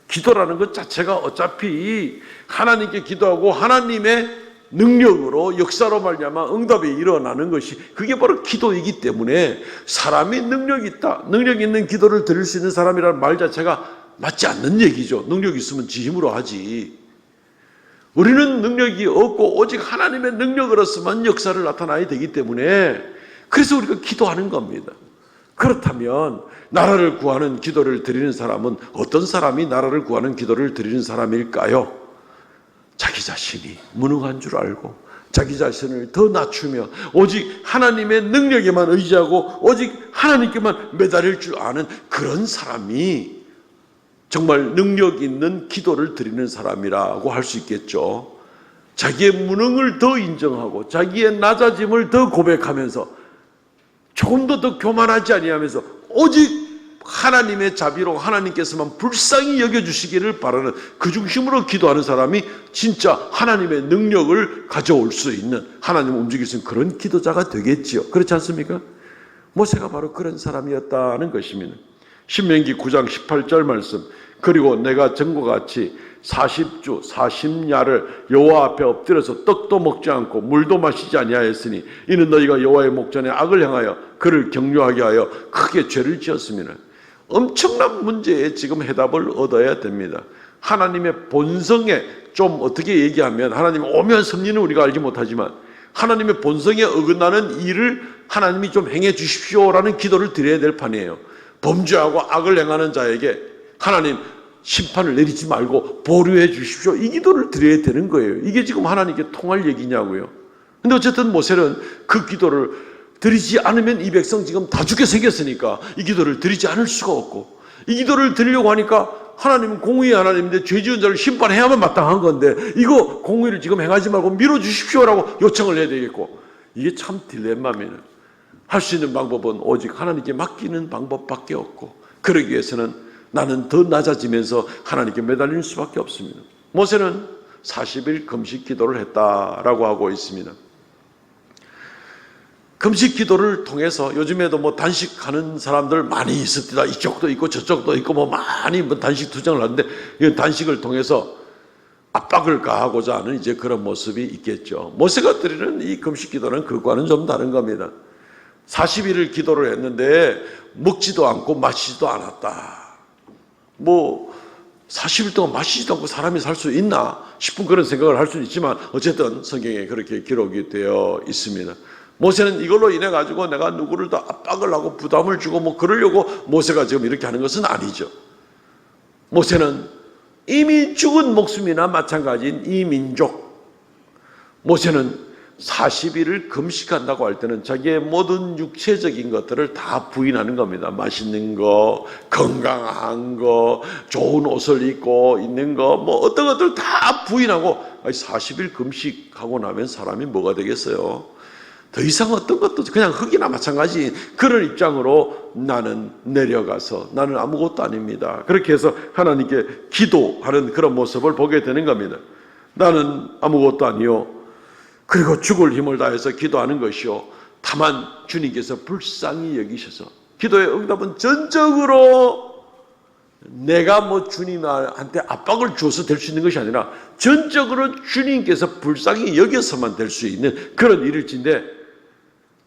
기도라는 것 자체가 어차피 하나님께 기도하고 하나님의 능력으로 역사로 말미암아 응답이 일어나는 것이 그게 바로 기도이기 때문에 사람이 능력이 있다, 능력 있는 기도를 드릴 수 있는 사람이라는 말 자체가 맞지 않는 얘기죠. 능력이 있으면 지 힘으로 하지. 우리는 능력이 없고 오직 하나님의 능력으로서만 역사를 나타나야 되기 때문에 그래서 우리가 기도하는 겁니다. 그렇다면 나라를 구하는 기도를 드리는 사람은 어떤 사람이 나라를 구하는 기도를 드리는 사람일까요? 자기 자신이 무능한 줄 알고 자기 자신을 더 낮추며 오직 하나님의 능력에만 의지하고 오직 하나님께만 매달릴 줄 아는 그런 사람이 정말 능력 있는 기도를 드리는 사람이라고 할 수 있겠죠. 자기의 무능을 더 인정하고 자기의 낮아짐을 더 고백하면서 조금도 더 교만하지 아니하면서 오직 하나님의 자비로 하나님께서만 불쌍히 여겨주시기를 바라는 그 중심으로 기도하는 사람이 진짜 하나님의 능력을 가져올 수 있는, 하나님을 움직일 수 있는 그런 기도자가 되겠지요. 그렇지 않습니까? 모세가 바로 그런 사람이었다는 것입니다. 신명기 9장 18절 말씀, 그리고 내가 전과 같이 40주 40야를 여호와 앞에 엎드려서 떡도 먹지 않고 물도 마시지 아니하였으니 이는 너희가 여호와의 목전에 악을 행하여 그를 경유하게 하여 크게 죄를 지었습니다. 엄청난 문제에 지금 해답을 얻어야 됩니다. 하나님의 본성에 좀 어떻게 얘기하면 하나님 오면 섭리는 우리가 알지 못하지만 하나님의 본성에 어긋나는 일을 하나님이 좀 행해 주십시오라는 기도를 드려야 될 판이에요. 범죄하고 악을 행하는 자에게 하나님 심판을 내리지 말고 보류해 주십시오, 이 기도를 드려야 되는 거예요. 이게 지금 하나님께 통할 얘기냐고요. 근데 어쨌든 모세는 그 기도를 드리지 않으면 이 백성 지금 다 죽게 생겼으니까 이 기도를 드리지 않을 수가 없고, 이 기도를 드리려고 하니까 하나님은 공의의 하나님인데 죄 지은 자를 심판해야만 마땅한 건데 이거 공의를 지금 행하지 말고 밀어주십시오라고 요청을 해야 되겠고, 이게 참 딜레마입니다. 할 수 있는 방법은 오직 하나님께 맡기는 방법밖에 없고, 그러기 위해서는 나는 더 낮아지면서 하나님께 매달릴 수밖에 없습니다. 모세는 40일 금식 기도를 했다라고 하고 있습니다. 금식 기도를 통해서 요즘에도 뭐 단식하는 사람들 많이 있습니다. 이쪽도 있고 저쪽도 있고 뭐 많이 단식 투쟁을 하는데, 이 단식을 통해서 압박을 가하고자 하는 이제 그런 모습이 있겠죠. 모세가 드리는 이 금식 기도는 그것과는 좀 다른 겁니다. 40일을 기도를 했는데 먹지도 않고 마시지도 않았다. 뭐 40일 동안 마시지도 않고 사람이 살 수 있나 싶은 그런 생각을 할 수는 있지만 어쨌든 성경에 그렇게 기록이 되어 있습니다. 모세는 이걸로 인해 가지고 내가 누구를 더 압박을 하고 부담을 주고 뭐 그러려고 모세가 지금 이렇게 하는 것은 아니죠. 모세는 이미 죽은 목숨이나 마찬가지인 이 민족, 모세는 40일을 금식한다고 할 때는 자기의 모든 육체적인 것들을 다 부인하는 겁니다. 맛있는 거, 건강한 거, 좋은 옷을 입고 있는 거, 뭐 어떤 것들 다 부인하고, 40일 금식하고 나면 사람이 뭐가 되겠어요? 더 이상 어떤 것도 그냥 흙이나 마찬가지 그런 입장으로 나는 내려가서 나는 아무것도 아닙니다. 그렇게 해서 하나님께 기도하는 그런 모습을 보게 되는 겁니다. 나는 아무것도 아니요, 그리고 죽을 힘을 다해서 기도하는 것이요, 다만 주님께서 불쌍히 여기셔서, 기도의 응답은 전적으로 내가 뭐 주님한테 압박을 줘서 될 수 있는 것이 아니라 전적으로 주님께서 불쌍히 여겨서만 될 수 있는 그런 일일진데,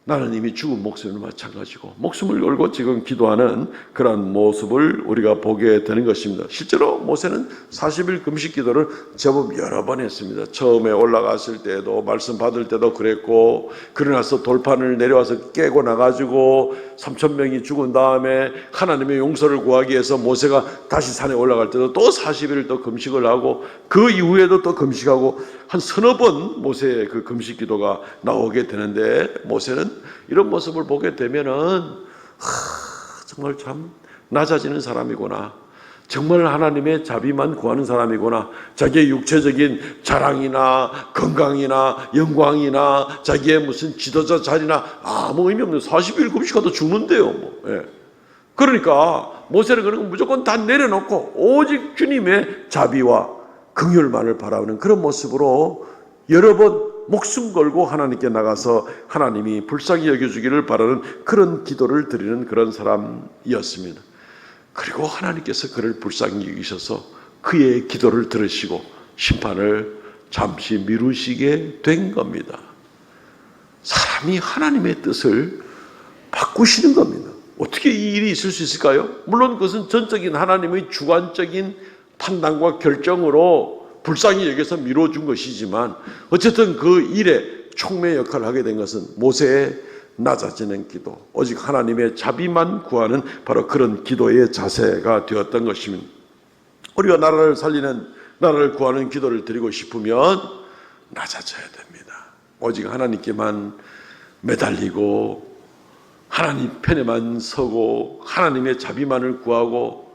나는 이미 죽은 목숨을 마찬가지고 목숨을 걸고 지금 기도하는 그런 모습을 우리가 보게 되는 것입니다. 실제로 모세는 40일 금식 기도를 제법 여러 번 했습니다. 처음에 올라갔을 때도, 말씀 받을 때도 그랬고, 그러나서 돌판을 내려와서 깨고 나가지고 3,000명이 죽은 다음에 하나님의 용서를 구하기 위해서 모세가 다시 산에 올라갈 때도 또 40일을 또 금식을 하고, 그 이후에도 또 금식하고, 한 서너 번 모세의 그 금식 기도가 나오게 되는데, 모세는 이런 모습을 보게 되면은 정말 참 낮아지는 사람이구나, 정말 하나님의 자비만 구하는 사람이구나, 자기의 육체적인 자랑이나 건강이나 영광이나 자기의 무슨 지도자 자리나 아무 의미 없는 40일 금식하다 죽는데요 뭐. 예. 그러니까 모세는 그런 거 무조건 다 내려놓고 오직 주님의 자비와 긍휼만을 바라보는 그런 모습으로 여러 번 목숨 걸고 하나님께 나가서 하나님이 불쌍히 여겨주기를 바라는 그런 기도를 드리는 그런 사람이었습니다. 그리고 하나님께서 그를 불쌍히 여기셔서 그의 기도를 들으시고 심판을 잠시 미루시게 된 겁니다. 사람이 하나님의 뜻을 바꾸시는 겁니다. 어떻게 이 일이 있을 수 있을까요? 물론 그것은 전적인 하나님의 주관적인 판단과 결정으로 불쌍히 여겨서 미뤄준 것이지만, 어쨌든 그 일에 촉매 역할을 하게 된 것은 모세의 낮아지는 기도, 오직 하나님의 자비만 구하는 바로 그런 기도의 자세가 되었던 것입니다. 우리가 나라를 살리는, 나라를 구하는 기도를 드리고 싶으면 낮아져야 됩니다. 오직 하나님께만 매달리고 하나님 편에만 서고 하나님의 자비만을 구하고,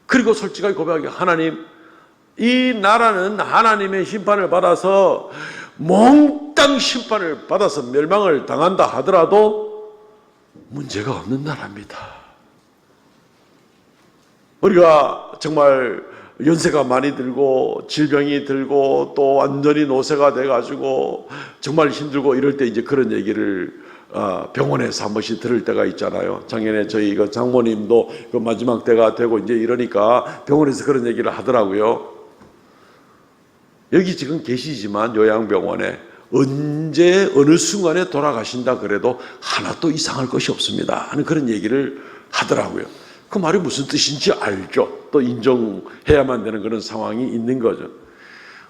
그리고 솔직하게 고백하게, 하나님, 이 나라는 하나님의 심판을 받아서 몽땅 심판을 받아서 멸망을 당한다 하더라도 문제가 없는 나라입니다. 우리가 정말 연세가 많이 들고 질병이 들고 또 완전히 노쇠가 돼가지고 정말 힘들고 이럴 때 이제 그런 얘기를 병원에서 한 번씩 들을 때가 있잖아요. 작년에 저희 그 장모님도 그 마지막 때가 되고 이제 이러니까 병원에서 그런 얘기를 하더라고요. 여기 지금 계시지만 요양병원에 언제 어느 순간에 돌아가신다 그래도 하나도 이상할 것이 없습니다 하는 그런 얘기를 하더라고요. 그 말이 무슨 뜻인지 알죠. 또 인정해야만 되는 그런 상황이 있는 거죠.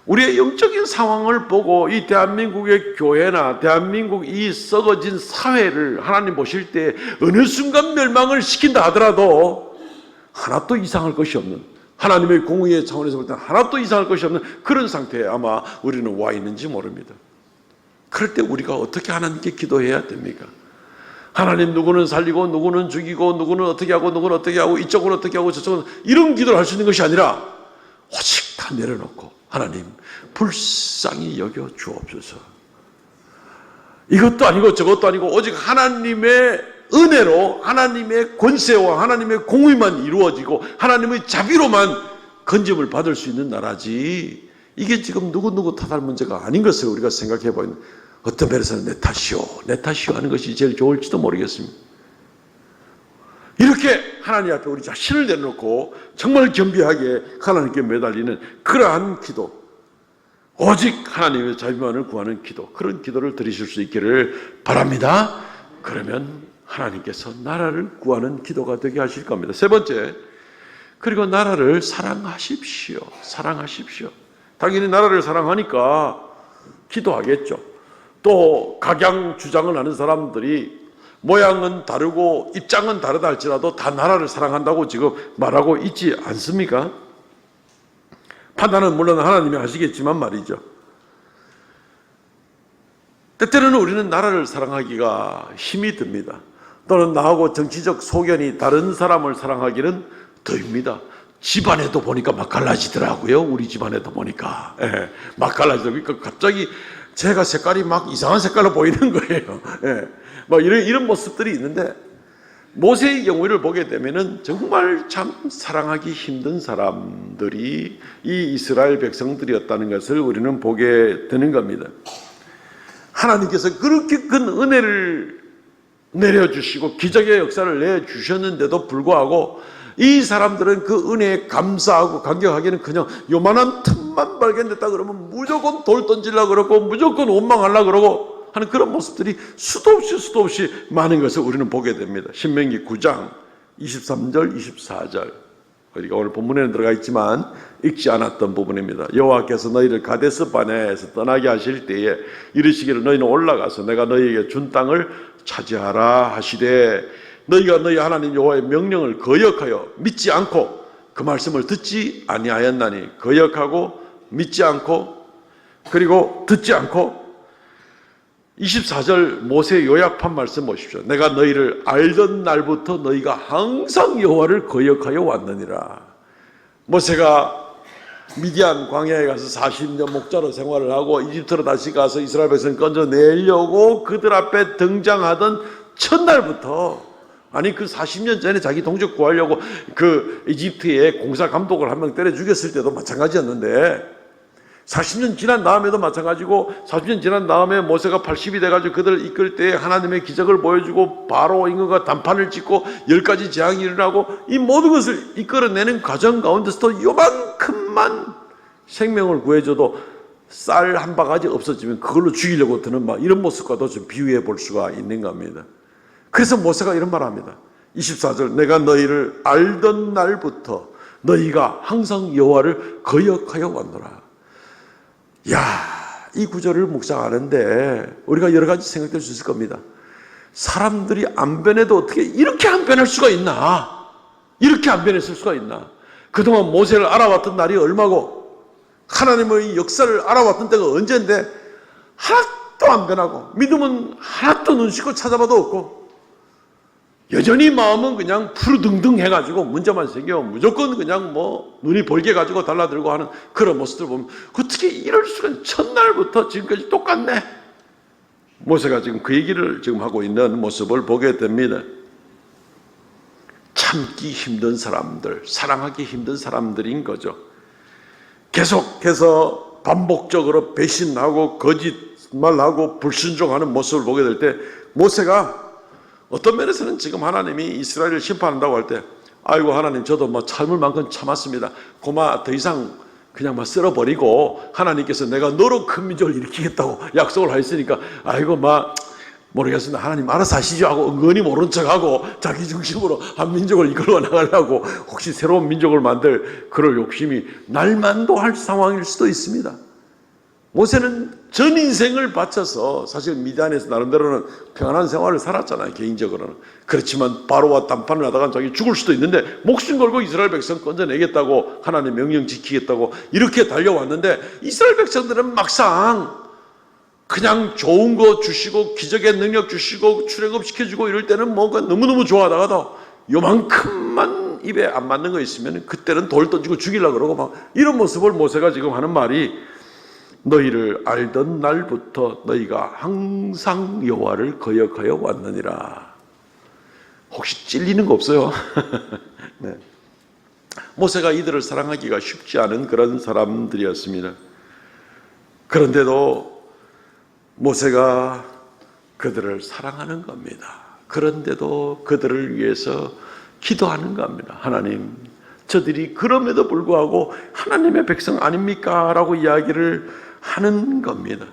우리의 영적인 상황을 보고 이 대한민국의 교회나 대한민국 이 썩어진 사회를 하나님 보실 때 어느 순간 멸망을 시킨다 하더라도 하나도 이상할 것이 없는, 하나님의 공의의 차원에서 볼 때는 하나도 이상할 것이 없는 그런 상태에 아마 우리는 와 있는지 모릅니다. 그럴 때 우리가 어떻게 하나님께 기도해야 됩니까? 하나님, 누구는 살리고 누구는 죽이고 누구는 어떻게 하고 누구는 어떻게 하고 이쪽은 어떻게 하고 저쪽은, 이런 기도를 할 수 있는 것이 아니라 오직 다 내려놓고 하나님 불쌍히 여겨 주옵소서. 이것도 아니고 저것도 아니고 오직 하나님의 은혜로 하나님의 권세와 하나님의 공의만 이루어지고 하나님의 자비로만 건짐을 받을 수 있는 나라지, 이게 지금 누구누구 탓할 문제가 아닌 것을 우리가 생각해 보면 어떤 면에서는 내 탓이요 하는 것이 제일 좋을지도 모르겠습니다. 이렇게 하나님 앞에 우리 자신을 내놓고 정말 겸비하게 하나님께 매달리는 그러한 기도, 오직 하나님의 자비만을 구하는 기도, 그런 기도를 드리실 수 있기를 바랍니다. 그러면 하나님께서 나라를 구하는 기도가 되게 하실 겁니다. 세 번째, 그리고 나라를 사랑하십시오. 사랑하십시오. 당연히 나라를 사랑하니까 기도하겠죠. 또 각양 주장을 하는 사람들이 모양은 다르고 입장은 다르다 할지라도 다 나라를 사랑한다고 지금 말하고 있지 않습니까? 판단은 물론 하나님이 하시겠지만 말이죠. 때때로는 우리는 나라를 사랑하기가 힘이 듭니다. 또는 나하고 정치적 소견이 다른 사람을 사랑하기는 더입니다. 집안에도 보니까 막 갈라지더라고요. 우리 집안에도 보니까 막 갈라지더라고요. 그러니까 갑자기 제가 색깔이 막 이상한 색깔로 보이는 거예요. 막 이런 모습들이 있는데, 모세의 경우를 보게 되면은 정말 참 사랑하기 힘든 사람들이 이 이스라엘 백성들이었다는 것을 우리는 보게 되는 겁니다. 하나님께서 그렇게 큰 은혜를 내려주시고 기적의 역사를 내주셨는데도 불구하고 이 사람들은 그 은혜에 감사하고 감격하기는 그냥 요만한 틈만 발견됐다 그러면 무조건 돌 던지려고 그러고 무조건 원망하려고 그러고 하는 그런 모습들이 수도 없이 많은 것을 우리는 보게 됩니다. 신명기 9장 23절 24절, 우리가 오늘 본문에는 들어가 있지만 읽지 않았던 부분입니다. 여호와께서 너희를 가데스 바네아에서 떠나게 하실 때에 이르시기를 너희는 올라가서 내가 너희에게 준 땅을 차지하라 하시되 너희가 너희 하나님 여호와의 명령을 거역하여 믿지 않고 그 말씀을 듣지 아니하였나니, 거역하고 믿지 않고 그리고 듣지 않고. 24절 모세 요약판 말씀 보십시오. 내가 너희를 알던 날부터 너희가 항상 여호와를 거역하여 왔느니라. 모세가 미디안 광야에 가서 40년 목자로 생활을 하고 이집트로 다시 가서 이스라엘 백성 건져내려고 그들 앞에 등장하던 첫날부터, 아니 그 40년 전에 자기 동족 구하려고 그 이집트의 공사 감독을 한 명 때려 죽였을 때도 마찬가지였는데, 40년 지난 다음에도 마찬가지고, 40년 지난 다음에 모세가 80이 돼가지고 그들을 이끌 때 하나님의 기적을 보여주고 바로 임금과 단판을 짓고 10가지 재앙이 일어나고 이 모든 것을 이끌어내는 과정 가운데서도 요만큼만 생명을 구해줘도 쌀 한 바가지 없어지면 그걸로 죽이려고 드는 이런 모습과도 좀 비유해 볼 수가 있는 겁니다. 그래서 모세가 이런 말을 합니다. 24절 내가 너희를 알던 날부터 너희가 항상 여호와를 거역하여 왔노라. 야, 이 구절을 묵상하는데 우리가 여러 가지 생각될 수 있을 겁니다. 사람들이 안 변해도 어떻게 이렇게 안 변할 수가 있나? 이렇게 안 변했을 수가 있나? 그동안 모세를 알아왔던 날이 얼마고 하나님의 역사를 알아왔던 때가 언제인데 하나도 안 변하고 믿음은 하나도 눈 씻고 찾아봐도 없고 여전히 마음은 그냥 푸르등등 해가지고 문제만 생기면 무조건 그냥 눈이 벌게 가지고 달라들고 하는 그런 모습들 보면 어떻게 이럴 수가, 첫날부터 지금까지 똑같네. 모세가 지금 그 얘기를 지금 하고 있는 모습을 보게 됩니다. 참기 힘든 사람들, 사랑하기 힘든 사람들인 거죠. 계속해서 반복적으로 배신하고 거짓말하고 불순종하는 모습을 보게 될 때 모세가 어떤 면에서는 지금 하나님이 이스라엘을 심판한다고 할 때 아이고 하나님 저도 참을 만큼 참았습니다. 고마 더 이상 그냥 쓸어버리고 하나님께서 내가 너로 큰 민족을 일으키겠다고 약속을 하셨으니까 아이고 모르겠습니다. 하나님 알아서 하시죠 하고 은근히 모른 척하고 자기 중심으로 한 민족을 이끌어 나가려고 혹시 새로운 민족을 만들 그럴 욕심이 날만도 할 상황일 수도 있습니다. 모세는 전 인생을 바쳐서 사실 미디안에서 나름대로는 평안한 생활을 살았잖아요, 개인적으로는. 그렇지만 바로와 단판을 하다가 자기 죽을 수도 있는데 목숨 걸고 이스라엘 백성 건져내겠다고, 하나님의 명령 지키겠다고 이렇게 달려왔는데, 이스라엘 백성들은 막상 그냥 좋은 거 주시고 기적의 능력 주시고 출애굽 시켜주고 이럴 때는 뭔가 너무너무 좋아하다가도 요만큼만 입에 안 맞는 거 있으면 그때는 돌 던지고 죽이려고 그러고 막 이런 모습을 모세가 지금 하는 말이, 너희를 알던 날부터 너희가 항상 여호와를 거역하여 왔느니라. 혹시 찔리는 거 없어요? 네. 모세가 이들을 사랑하기가 쉽지 않은 그런 사람들이었습니다. 그런데도 모세가 그들을 사랑하는 겁니다. 그런데도 그들을 위해서 기도하는 겁니다. 하나님, 저들이 그럼에도 불구하고 하나님의 백성 아닙니까? 라고 이야기를 하는 겁니다.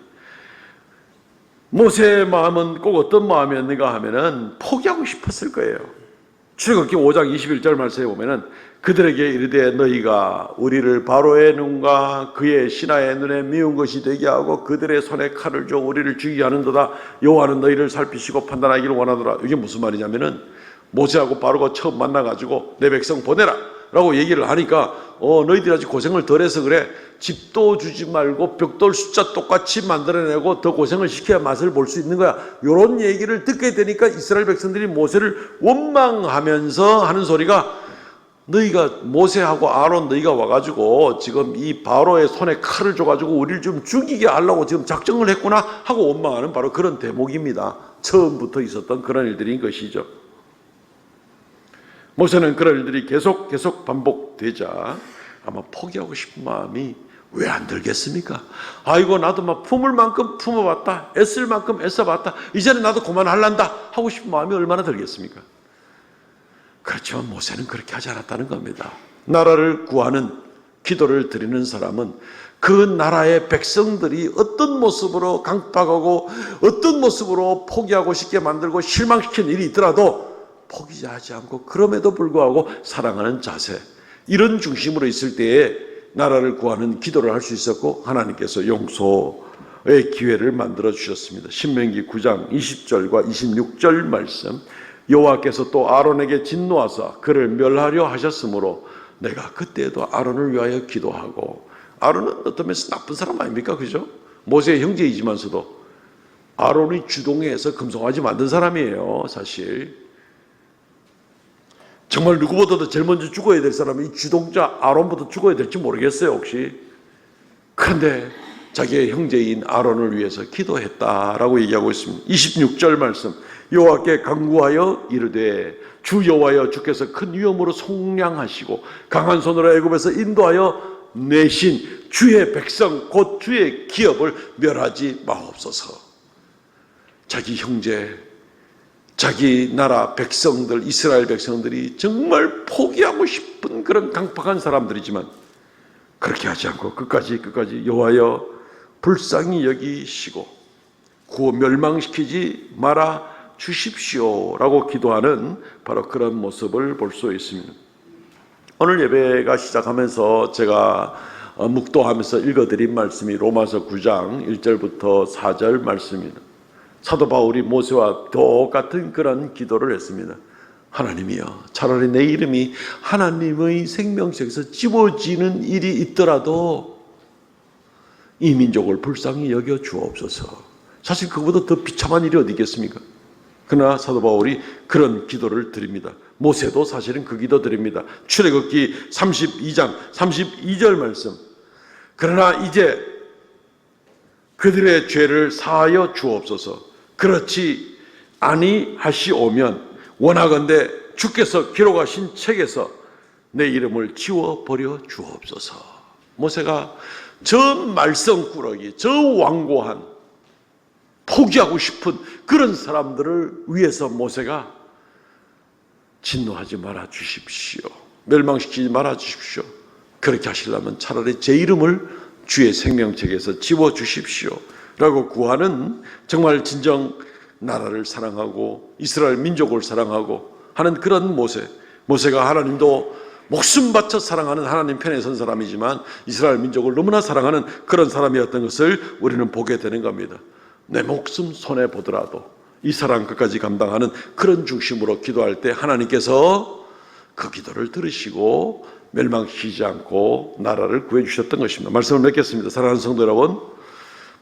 모세의 마음은 꼭 어떤 마음이었는가 하면은 포기하고 싶었을 거예요. 출애굽기 5장 21절 말씀에 보면은 그들에게 이르되 너희가 우리를 바로의 눈과 그의 신하의 눈에 미운 것이 되게 하고 그들의 손에 칼을 줘 우리를 죽이게 하는도다. 여호와는 너희를 살피시고 판단하기를 원하더라. 이게 무슨 말이냐면은 모세하고 바로가 처음 만나가지고 내 백성 보내라 라고 얘기를 하니까 너희들이 아직 고생을 덜 해서 그래. 집도 주지 말고 벽돌 숫자 똑같이 만들어내고 더 고생을 시켜야 맛을 볼 수 있는 거야. 이런 얘기를 듣게 되니까 이스라엘 백성들이 모세를 원망하면서 하는 소리가, 너희가 모세하고 아론 너희가 와가지고 지금 이 바로의 손에 칼을 줘가지고 우리를 좀 죽이게 하려고 지금 작정을 했구나 하고 원망하는 바로 그런 대목입니다. 처음부터 있었던 그런 일들인 것이죠. 모세는 그런 일들이 계속 반복되자 아마 포기하고 싶은 마음이 왜 안 들겠습니까? 아이고 나도 막 품을 만큼 품어봤다, 애쓸 만큼 애써봤다, 이제는 나도 그만할란다 하고 싶은 마음이 얼마나 들겠습니까? 그렇지만 모세는 그렇게 하지 않았다는 겁니다. 나라를 구하는 기도를 드리는 사람은 그 나라의 백성들이 어떤 모습으로 강박하고 어떤 모습으로 포기하고 싶게 만들고 실망시킨 일이 있더라도 포기하지 않고 그럼에도 불구하고 사랑하는 자세, 이런 중심으로 있을 때에 나라를 구하는 기도를 할 수 있었고 하나님께서 용서의 기회를 만들어 주셨습니다. 신명기 9장 20절과 26절 말씀, 여호와께서 또 아론에게 진노하사 그를 멸하려 하셨으므로 내가 그때도 아론을 위하여 기도하고. 아론은 어떤 면에서 나쁜 사람 아닙니까? 그죠? 모세의 형제이지만서도 아론이 주동해서 금송아지 만든 사람이에요. 사실 정말 누구보다도 제일 먼저 죽어야 될 사람이 이 주동자 아론보다 죽어야 될지 모르겠어요, 혹시. 그런데 자기의 형제인 아론을 위해서 기도했다라고 얘기하고 있습니다. 26절 말씀, 여호와께 간구하여 이르되 주 여호와여, 주께서 큰 위엄으로 속량하시고 강한 손으로 애굽에서 인도하여 내신 주의 백성 곧 주의 기업을 멸하지 마옵소서. 자기 형제, 자기 나라 백성들, 이스라엘 백성들이 정말 포기하고 싶은 그런 강팍한 사람들이지만 그렇게 하지 않고 끝까지 여호와여 불쌍히 여기시고 구워 멸망시키지 말아 주십시오라고 기도하는 바로 그런 모습을 볼 수 있습니다. 오늘 예배가 시작하면서 제가 묵도하면서 읽어드린 말씀이 로마서 9장 1절부터 4절 말씀입니다. 사도 바울이 모세와 똑같은 그런 기도를 했습니다. 하나님이여, 차라리 내 이름이 하나님의 생명책에서 지워지는 일이 있더라도 이 민족을 불쌍히 여겨 주옵소서. 사실 그보다 더 비참한 일이 어디 있겠습니까? 그러나 사도 바울이 그런 기도를 드립니다. 모세도 사실은 그 기도 드립니다. 출애굽기 32장 32절 말씀, 그러나 이제 그들의 죄를 사하여 주옵소서. 그렇지 아니하시오면 원하건대 주께서 기록하신 책에서 내 이름을 지워버려 주옵소서. 모세가 저 말썽꾸러기, 저 완고한 포기하고 싶은 그런 사람들을 위해서 모세가 진노하지 말아 주십시오, 멸망시키지 말아 주십시오. 그렇게 하시려면 차라리 제 이름을 주의 생명책에서 지워주십시오 라고 구하는, 정말 진정 나라를 사랑하고 이스라엘 민족을 사랑하고 하는 그런 모세가 하나님도 목숨 바쳐 사랑하는 하나님 편에 선 사람이지만 이스라엘 민족을 너무나 사랑하는 그런 사람이었던 것을 우리는 보게 되는 겁니다. 내 목숨 손해 보더라도 이 사랑 끝까지 감당하는 그런 중심으로 기도할 때 하나님께서 그 기도를 들으시고 멸망시키지 않고 나라를 구해주셨던 것입니다. 말씀을 맺겠습니다. 사랑하는 성도 여러분,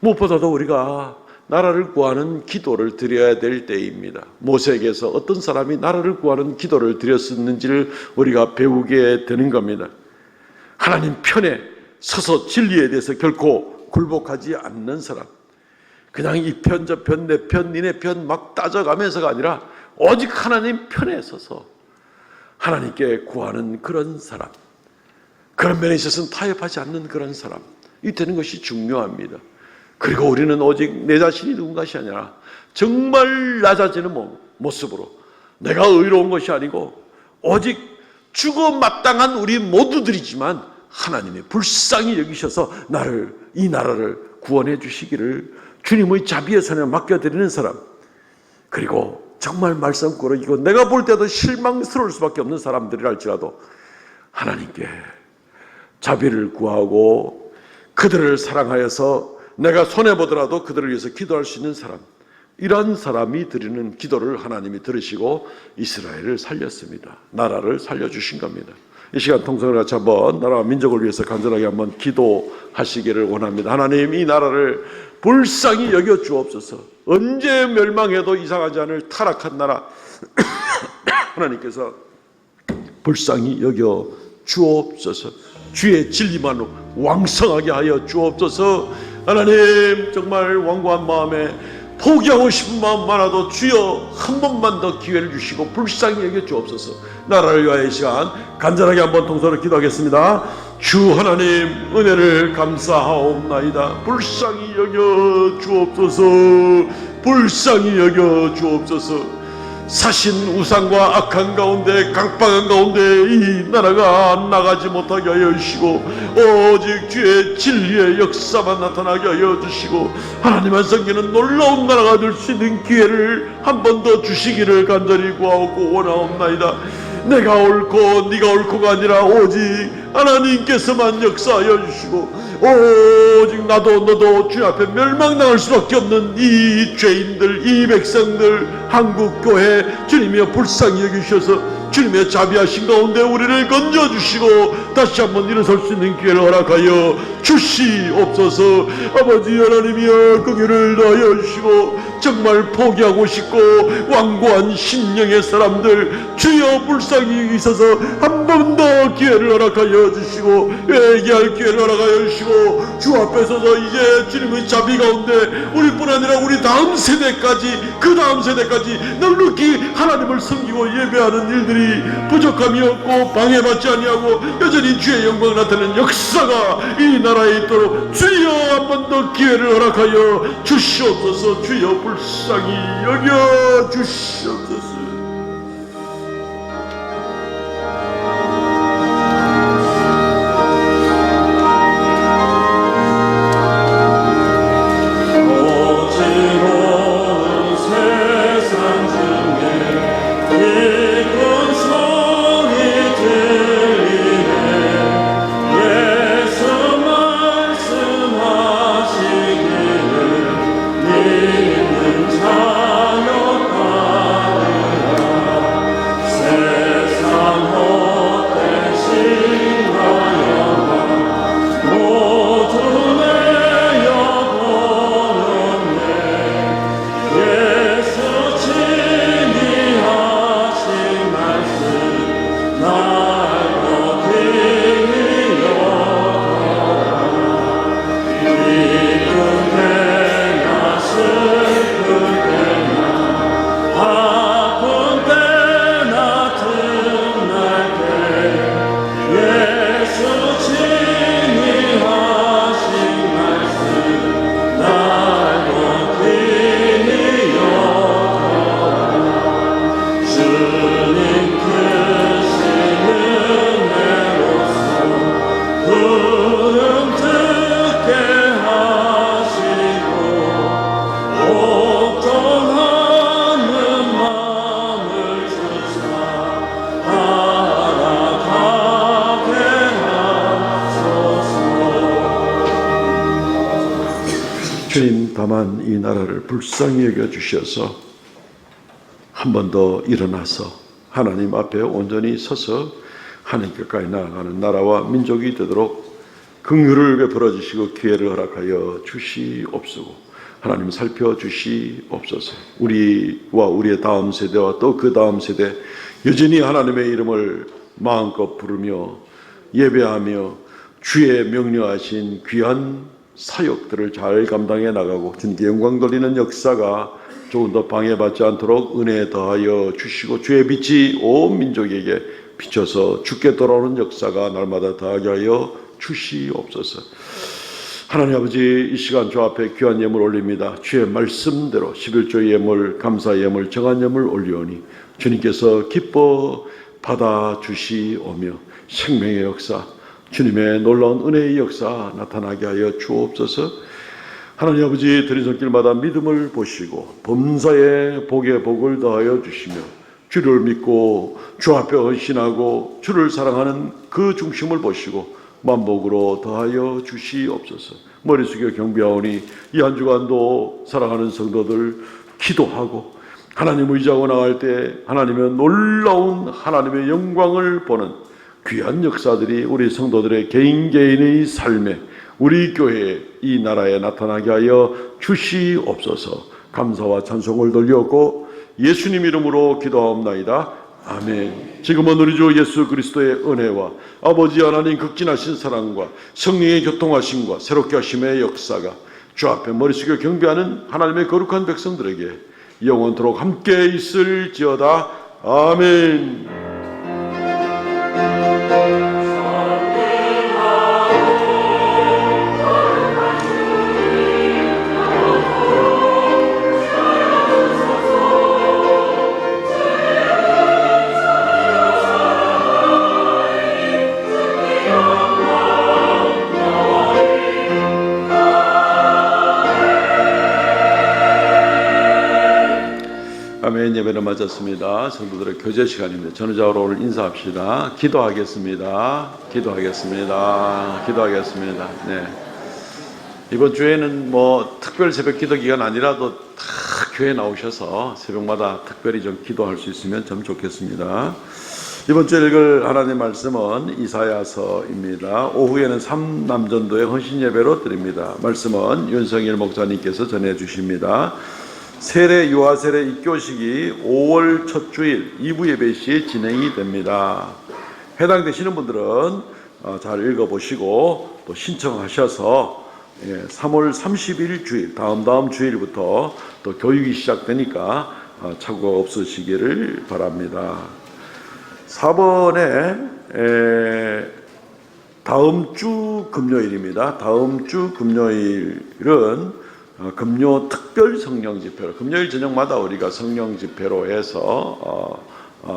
무엇보다도 우리가 나라를 구하는 기도를 드려야 될 때입니다. 모세에게서 어떤 사람이 나라를 구하는 기도를 드렸었는지를 우리가 배우게 되는 겁니다. 하나님 편에 서서 진리에 대해서 결코 굴복하지 않는 사람, 그냥 이 편 저 편 내 편 니네 편 막 따져가면서가 아니라 오직 하나님 편에 서서 하나님께 구하는 그런 사람, 그런 면에 있어서는 타협하지 않는 그런 사람, 이 되는 것이 중요합니다. 그리고 우리는 오직 내 자신이 누군 것이 아니라 정말 낮아지는 모습으로 내가 의로운 것이 아니고 오직 죽어 마땅한 우리 모두들이지만 하나님이 불쌍히 여기셔서 이 나라를 구원해 주시기를 주님의 자비의 손에 맡겨드리는 사람, 그리고 정말 말썽꾸러기고 내가 볼 때도 실망스러울 수밖에 없는 사람들이라 할지라도 하나님께 자비를 구하고 그들을 사랑하여서 내가 손해보더라도 그들을 위해서 기도할 수 있는 사람, 이런 사람이 드리는 기도를 하나님이 들으시고 이스라엘을 살렸습니다. 나라를 살려주신 겁니다. 이 시간 통성을 같이 한번 나라와 민족을 위해서 간절하게 한번 기도하시기를 원합니다. 하나님, 이 나라를 불쌍히 여겨 주옵소서. 언제 멸망해도 이상하지 않을 타락한 나라 하나님께서 불쌍히 여겨 주옵소서. 주의 진리만으로 왕성하게 하여 주옵소서. 하나님, 정말 완고한 마음에 포기하고 싶은 마음 많아도 주여 한 번만 더 기회를 주시고 불쌍히 여겨 주옵소서. 나라를 위하여 이 시간 간절하게 한번 통성으로 기도하겠습니다. 주 하나님, 은혜를 감사하옵나이다. 불쌍히 여겨 주옵소서. 불쌍히 여겨 주옵소서. 사신 우상과 악한 가운데, 강박한 가운데 이 나라가 나가지 못하게 하여 주시고 오직 주의 진리의 역사만 나타나게 하여 주시고 하나님만 섬기는 놀라운 나라가 될 수 있는 기회를 한 번 더 주시기를 간절히 구하고 원하옵나이다. 내가 옳고 네가 옳고가 아니라 오직 하나님께서만 역사하여 주시고 오직 나도 너도 주 앞에 멸망당할 수밖에 없는 이 죄인들, 이 백성들, 한국교회 주님이여 불쌍히 여기셔서 주님의 자비하신 가운데 우리를 건져주시고 다시 한번 일어설 수 있는 기회를 허락하여 주시옵소서. 아버지 하나님이여, 그 길을 더하여 주시고 정말 포기하고 싶고 완고한 심령의 사람들 주여 불쌍히 여기셔서 한 번 더 기회를 허락하여 주시고 회개할 기회를 허락하여 주시고 주 앞에 서서 이제 주님의 자비 가운데 우리뿐 아니라 우리 다음 세대까지, 그 다음 세대까지 넉넉히 하나님을 섬기고 예배하는 일들이 부족함이 없고 방해받지 아니하고 여전히 주의 영광을 나타내는 역사가 이 나라에 있도록 주여 한 번 더 기회를 허락하여 주시옵소서. 주여 불쌍히 여겨 주시옵소서. 자녀 가는 주님 다만 이 나라를 불쌍히 여겨 주셔서 한 번 더 일어나서 하나님 앞에 온전히 서서 하나님 가까이 나아가는 나라와 민족이 되도록 긍휼을 베풀어 주시고 기회를 허락하여 주시옵소서. 하나님 살펴주시옵소서. 우리와 우리의 다음 세대와 또 그 다음 세대 여전히 하나님의 이름을 마음껏 부르며 예배하며 주의 명령하신 귀한 사역들을 잘 감당해 나가고 주님께 영광 돌리는 역사가 조금 더 방해받지 않도록 은혜 더하여 주시고 주의 빛이 온 민족에게 비춰서 주께 돌아오는 역사가 날마다 더하게 하여 주시옵소서. 하나님 아버지, 이 시간 주 앞에 귀한 예물 올립니다. 주의 말씀대로 11조 예물, 감사 예물, 정한 예물 올리오니 주님께서 기뻐 받아주시오며 생명의 역사, 주님의 놀라운 은혜의 역사 나타나게 하여 주옵소서. 하나님 아버지, 드린 손길마다 믿음을 보시고 범사에 복에 복을 더하여 주시며 주를 믿고 주 앞에 헌신하고 주를 사랑하는 그 중심을 보시고 만복으로 더하여 주시옵소서. 머리 숙여 경배하오니 이 한 주간도 사랑하는 성도들 기도하고 하나님 의지하고 나갈 때 하나님의 놀라운 하나님의 영광을 보는 귀한 역사들이 우리 성도들의 개인 개인의 삶에 우리 교회에 이 나라에 나타나게 하여 주시옵소서. 감사와 찬송을 돌리었고 예수님 이름으로 기도하옵나이다. 아멘. 지금은 우리 주 예수 그리스도의 은혜와 아버지 하나님 극진하신 사랑과 성령의 교통하심과 새롭게 하심의 역사가 주 앞에 머리 숙여 경배하는 하나님의 거룩한 백성들에게 영원토록 함께 있을지어다. 아멘. 아멘. 예배를 마쳤습니다. 성도들의 교제 시간입니다. 전후좌우로 오늘 인사합시다. 기도하겠습니다. 네. 이번 주에는 뭐 특별 새벽 기도 기간 아니라도 다 교회에 나오셔서 새벽마다 특별히 좀 기도할 수 있으면 참 좋겠습니다. 이번 주에 읽을 하나님의 말씀은 이사야서입니다. 오후에는 3남전도의 헌신 예배로 드립니다. 말씀은 윤성일 목사님께서 전해 주십니다. 세례 유아세례 입교식이 5월 첫 주일 2부 예배 시에 진행이 됩니다. 해당되시는 분들은 잘 읽어보시고 또 신청하셔서 3월 30일 주일 다음 주일부터 또 교육이 시작되니까 착오가 없으시기를 바랍니다. 4번에 다음 주 금요일입니다. 다음 주 금요일은 금요 특별 성령 집회로 금요일 저녁마다 우리가 성령 집회로 해서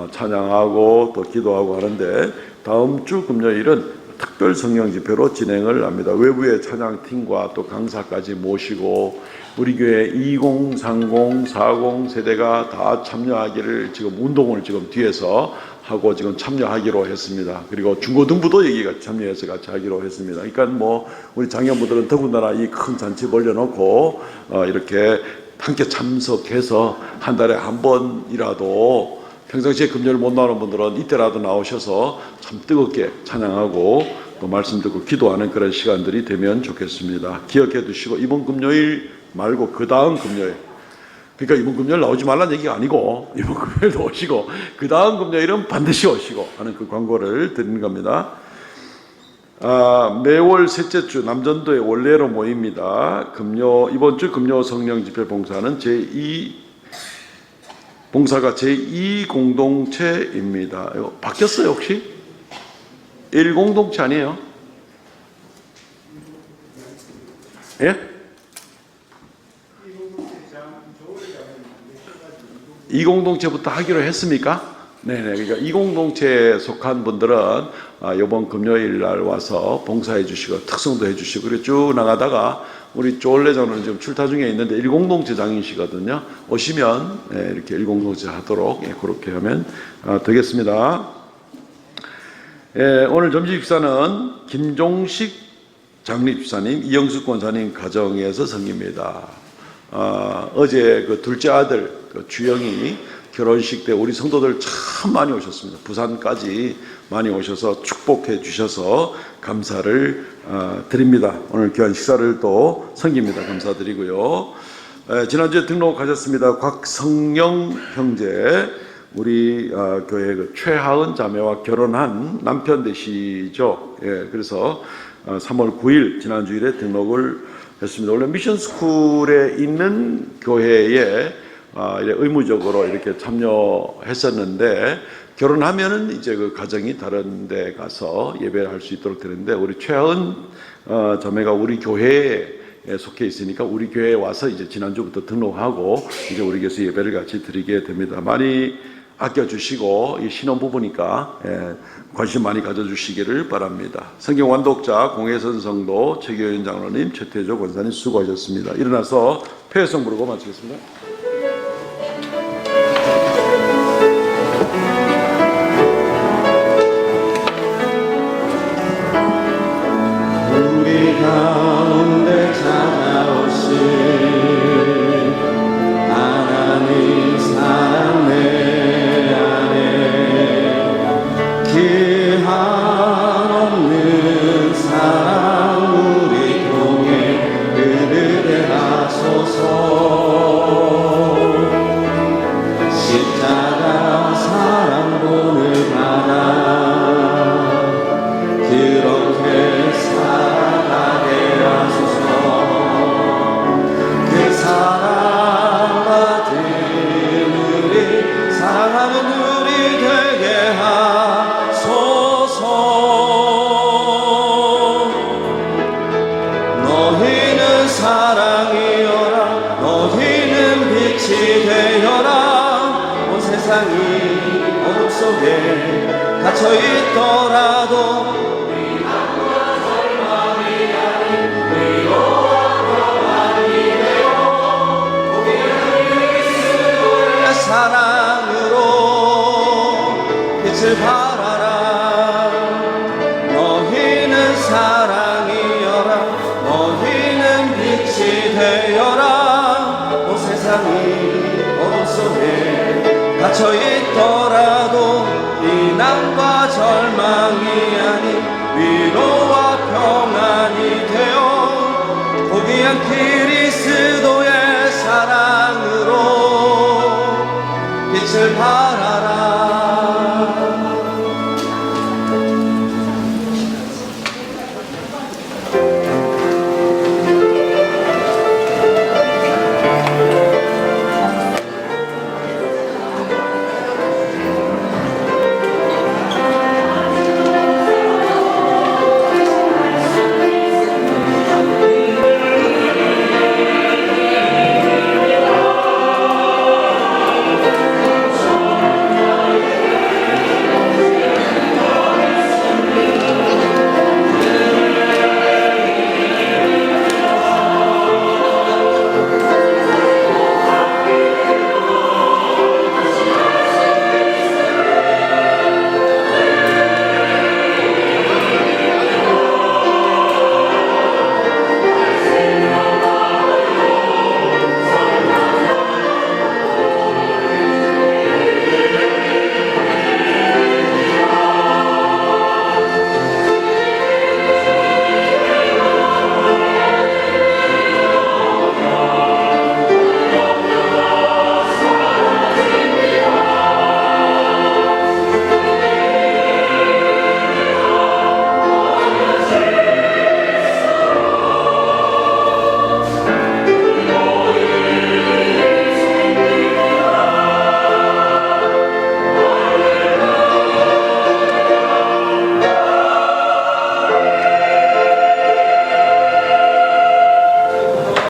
찬양하고 또 기도하고 하는데 다음 주 금요일은 특별 성령 집회로 진행을 합니다. 외부의 찬양팀과 또 강사까지 모시고 우리 교회 20, 30, 40 세대가 다 참여하기를 지금 운동을 지금 뒤에서 하고 지금 참여하기로 했습니다. 그리고 중고등부도 여기가 참여해서 같이 하기로 했습니다. 그러니까 뭐 우리 장년부들은 더군다나 이 큰 잔치 벌려놓고 이렇게 함께 참석해서 한 달에 한 번이라도 평상시에 금요일 못 나오는 분들은 이때라도 나오셔서 참 뜨겁게 찬양하고 또 말씀 듣고 기도하는 그런 시간들이 되면 좋겠습니다. 기억해 두시고 이번 금요일 말고 그 다음 금요일, 그러니까 이번 금요일 나오지 말라는 얘기가 아니고 이번 금요일도 오시고 그 다음 금요일은 반드시 오시고 하는 그 광고를 드리는 겁니다. 매월 셋째 주 남전도에 원래로 모입니다. 이번 주 금요 성령 집회 봉사는 봉사가 제2 공동체입니다. 이거 바뀌었어요 혹시? 1 공동체 아니에요? 예? 이 공동체부터 하기로 했습니까? 네네. 그러니까 이 공동체에 속한 분들은 이번 금요일 날 와서 봉사해 주시고 특성도 해 주시고 그리고 쭉 나가다가 우리 쪼올레장로는 지금 출타 중에 있는데 1공동체장이시거든요. 오시면 이렇게 1공동체 하도록 그렇게 하면 되겠습니다. 오늘 점심 식사는 김종식 장립 집사님, 이영숙 권사님 가정에서 섬깁니다. 어제 그 둘째 아들 그 주영이 결혼식 때 우리 성도들 참 많이 오셨습니다. 부산까지 많이 오셔서 축복해 주셔서 감사를 드립니다. 오늘 귀한 식사를 또 섬깁니다. 감사드리고요. 지난주에 등록하셨습니다. 곽성영 형제, 우리 교회 그 최하은 자매와 결혼한 남편 되시죠. 예, 그래서 3월 9일 지난 주일에 등록을 했습니다. 원래 미션스쿨에 있는 교회에 의무적으로 이렇게 참여했었는데 결혼하면은 이제 그 가정이 다른 데 가서 예배를 할 수 있도록 되는데 우리 최하은 자매가 우리 교회에 속해 있으니까 우리 교회에 와서 이제 지난주부터 등록하고 이제 우리 교회에서 예배를 같이 드리게 됩니다. 많이 아껴주시고 이 신혼부부니까 관심 많이 가져주시기를 바랍니다. 성경 완독자 공회선 성도 최교현 장로님, 최태조 권사님 수고하셨습니다. 일어나서 폐회성 부르고 마치겠습니다. 우리 가운데 찾아오신 하나님 사랑 내 안에 그 한없는 사랑 우리 통해 흐르게 하소서. 십자가 사랑 본을 받아 그렇게 살아가게 하소서. 그 사랑 받은 우리 사랑하는 우리 되게 하소서. 너희는 사랑이여라. 너희는 빛이 되어라. 온 세상이 어둠 속에 갇혀 있더라도 사랑으로 빛을 발하라. 너희는 사랑이여라. 너희는 빛이 되어라. 온 세상이 어둠 속에 갇혀 있더라도 비난과 절망이 아닌 위로와 평안이 되어 고귀한 그리스도의 사랑으로 빛을 발하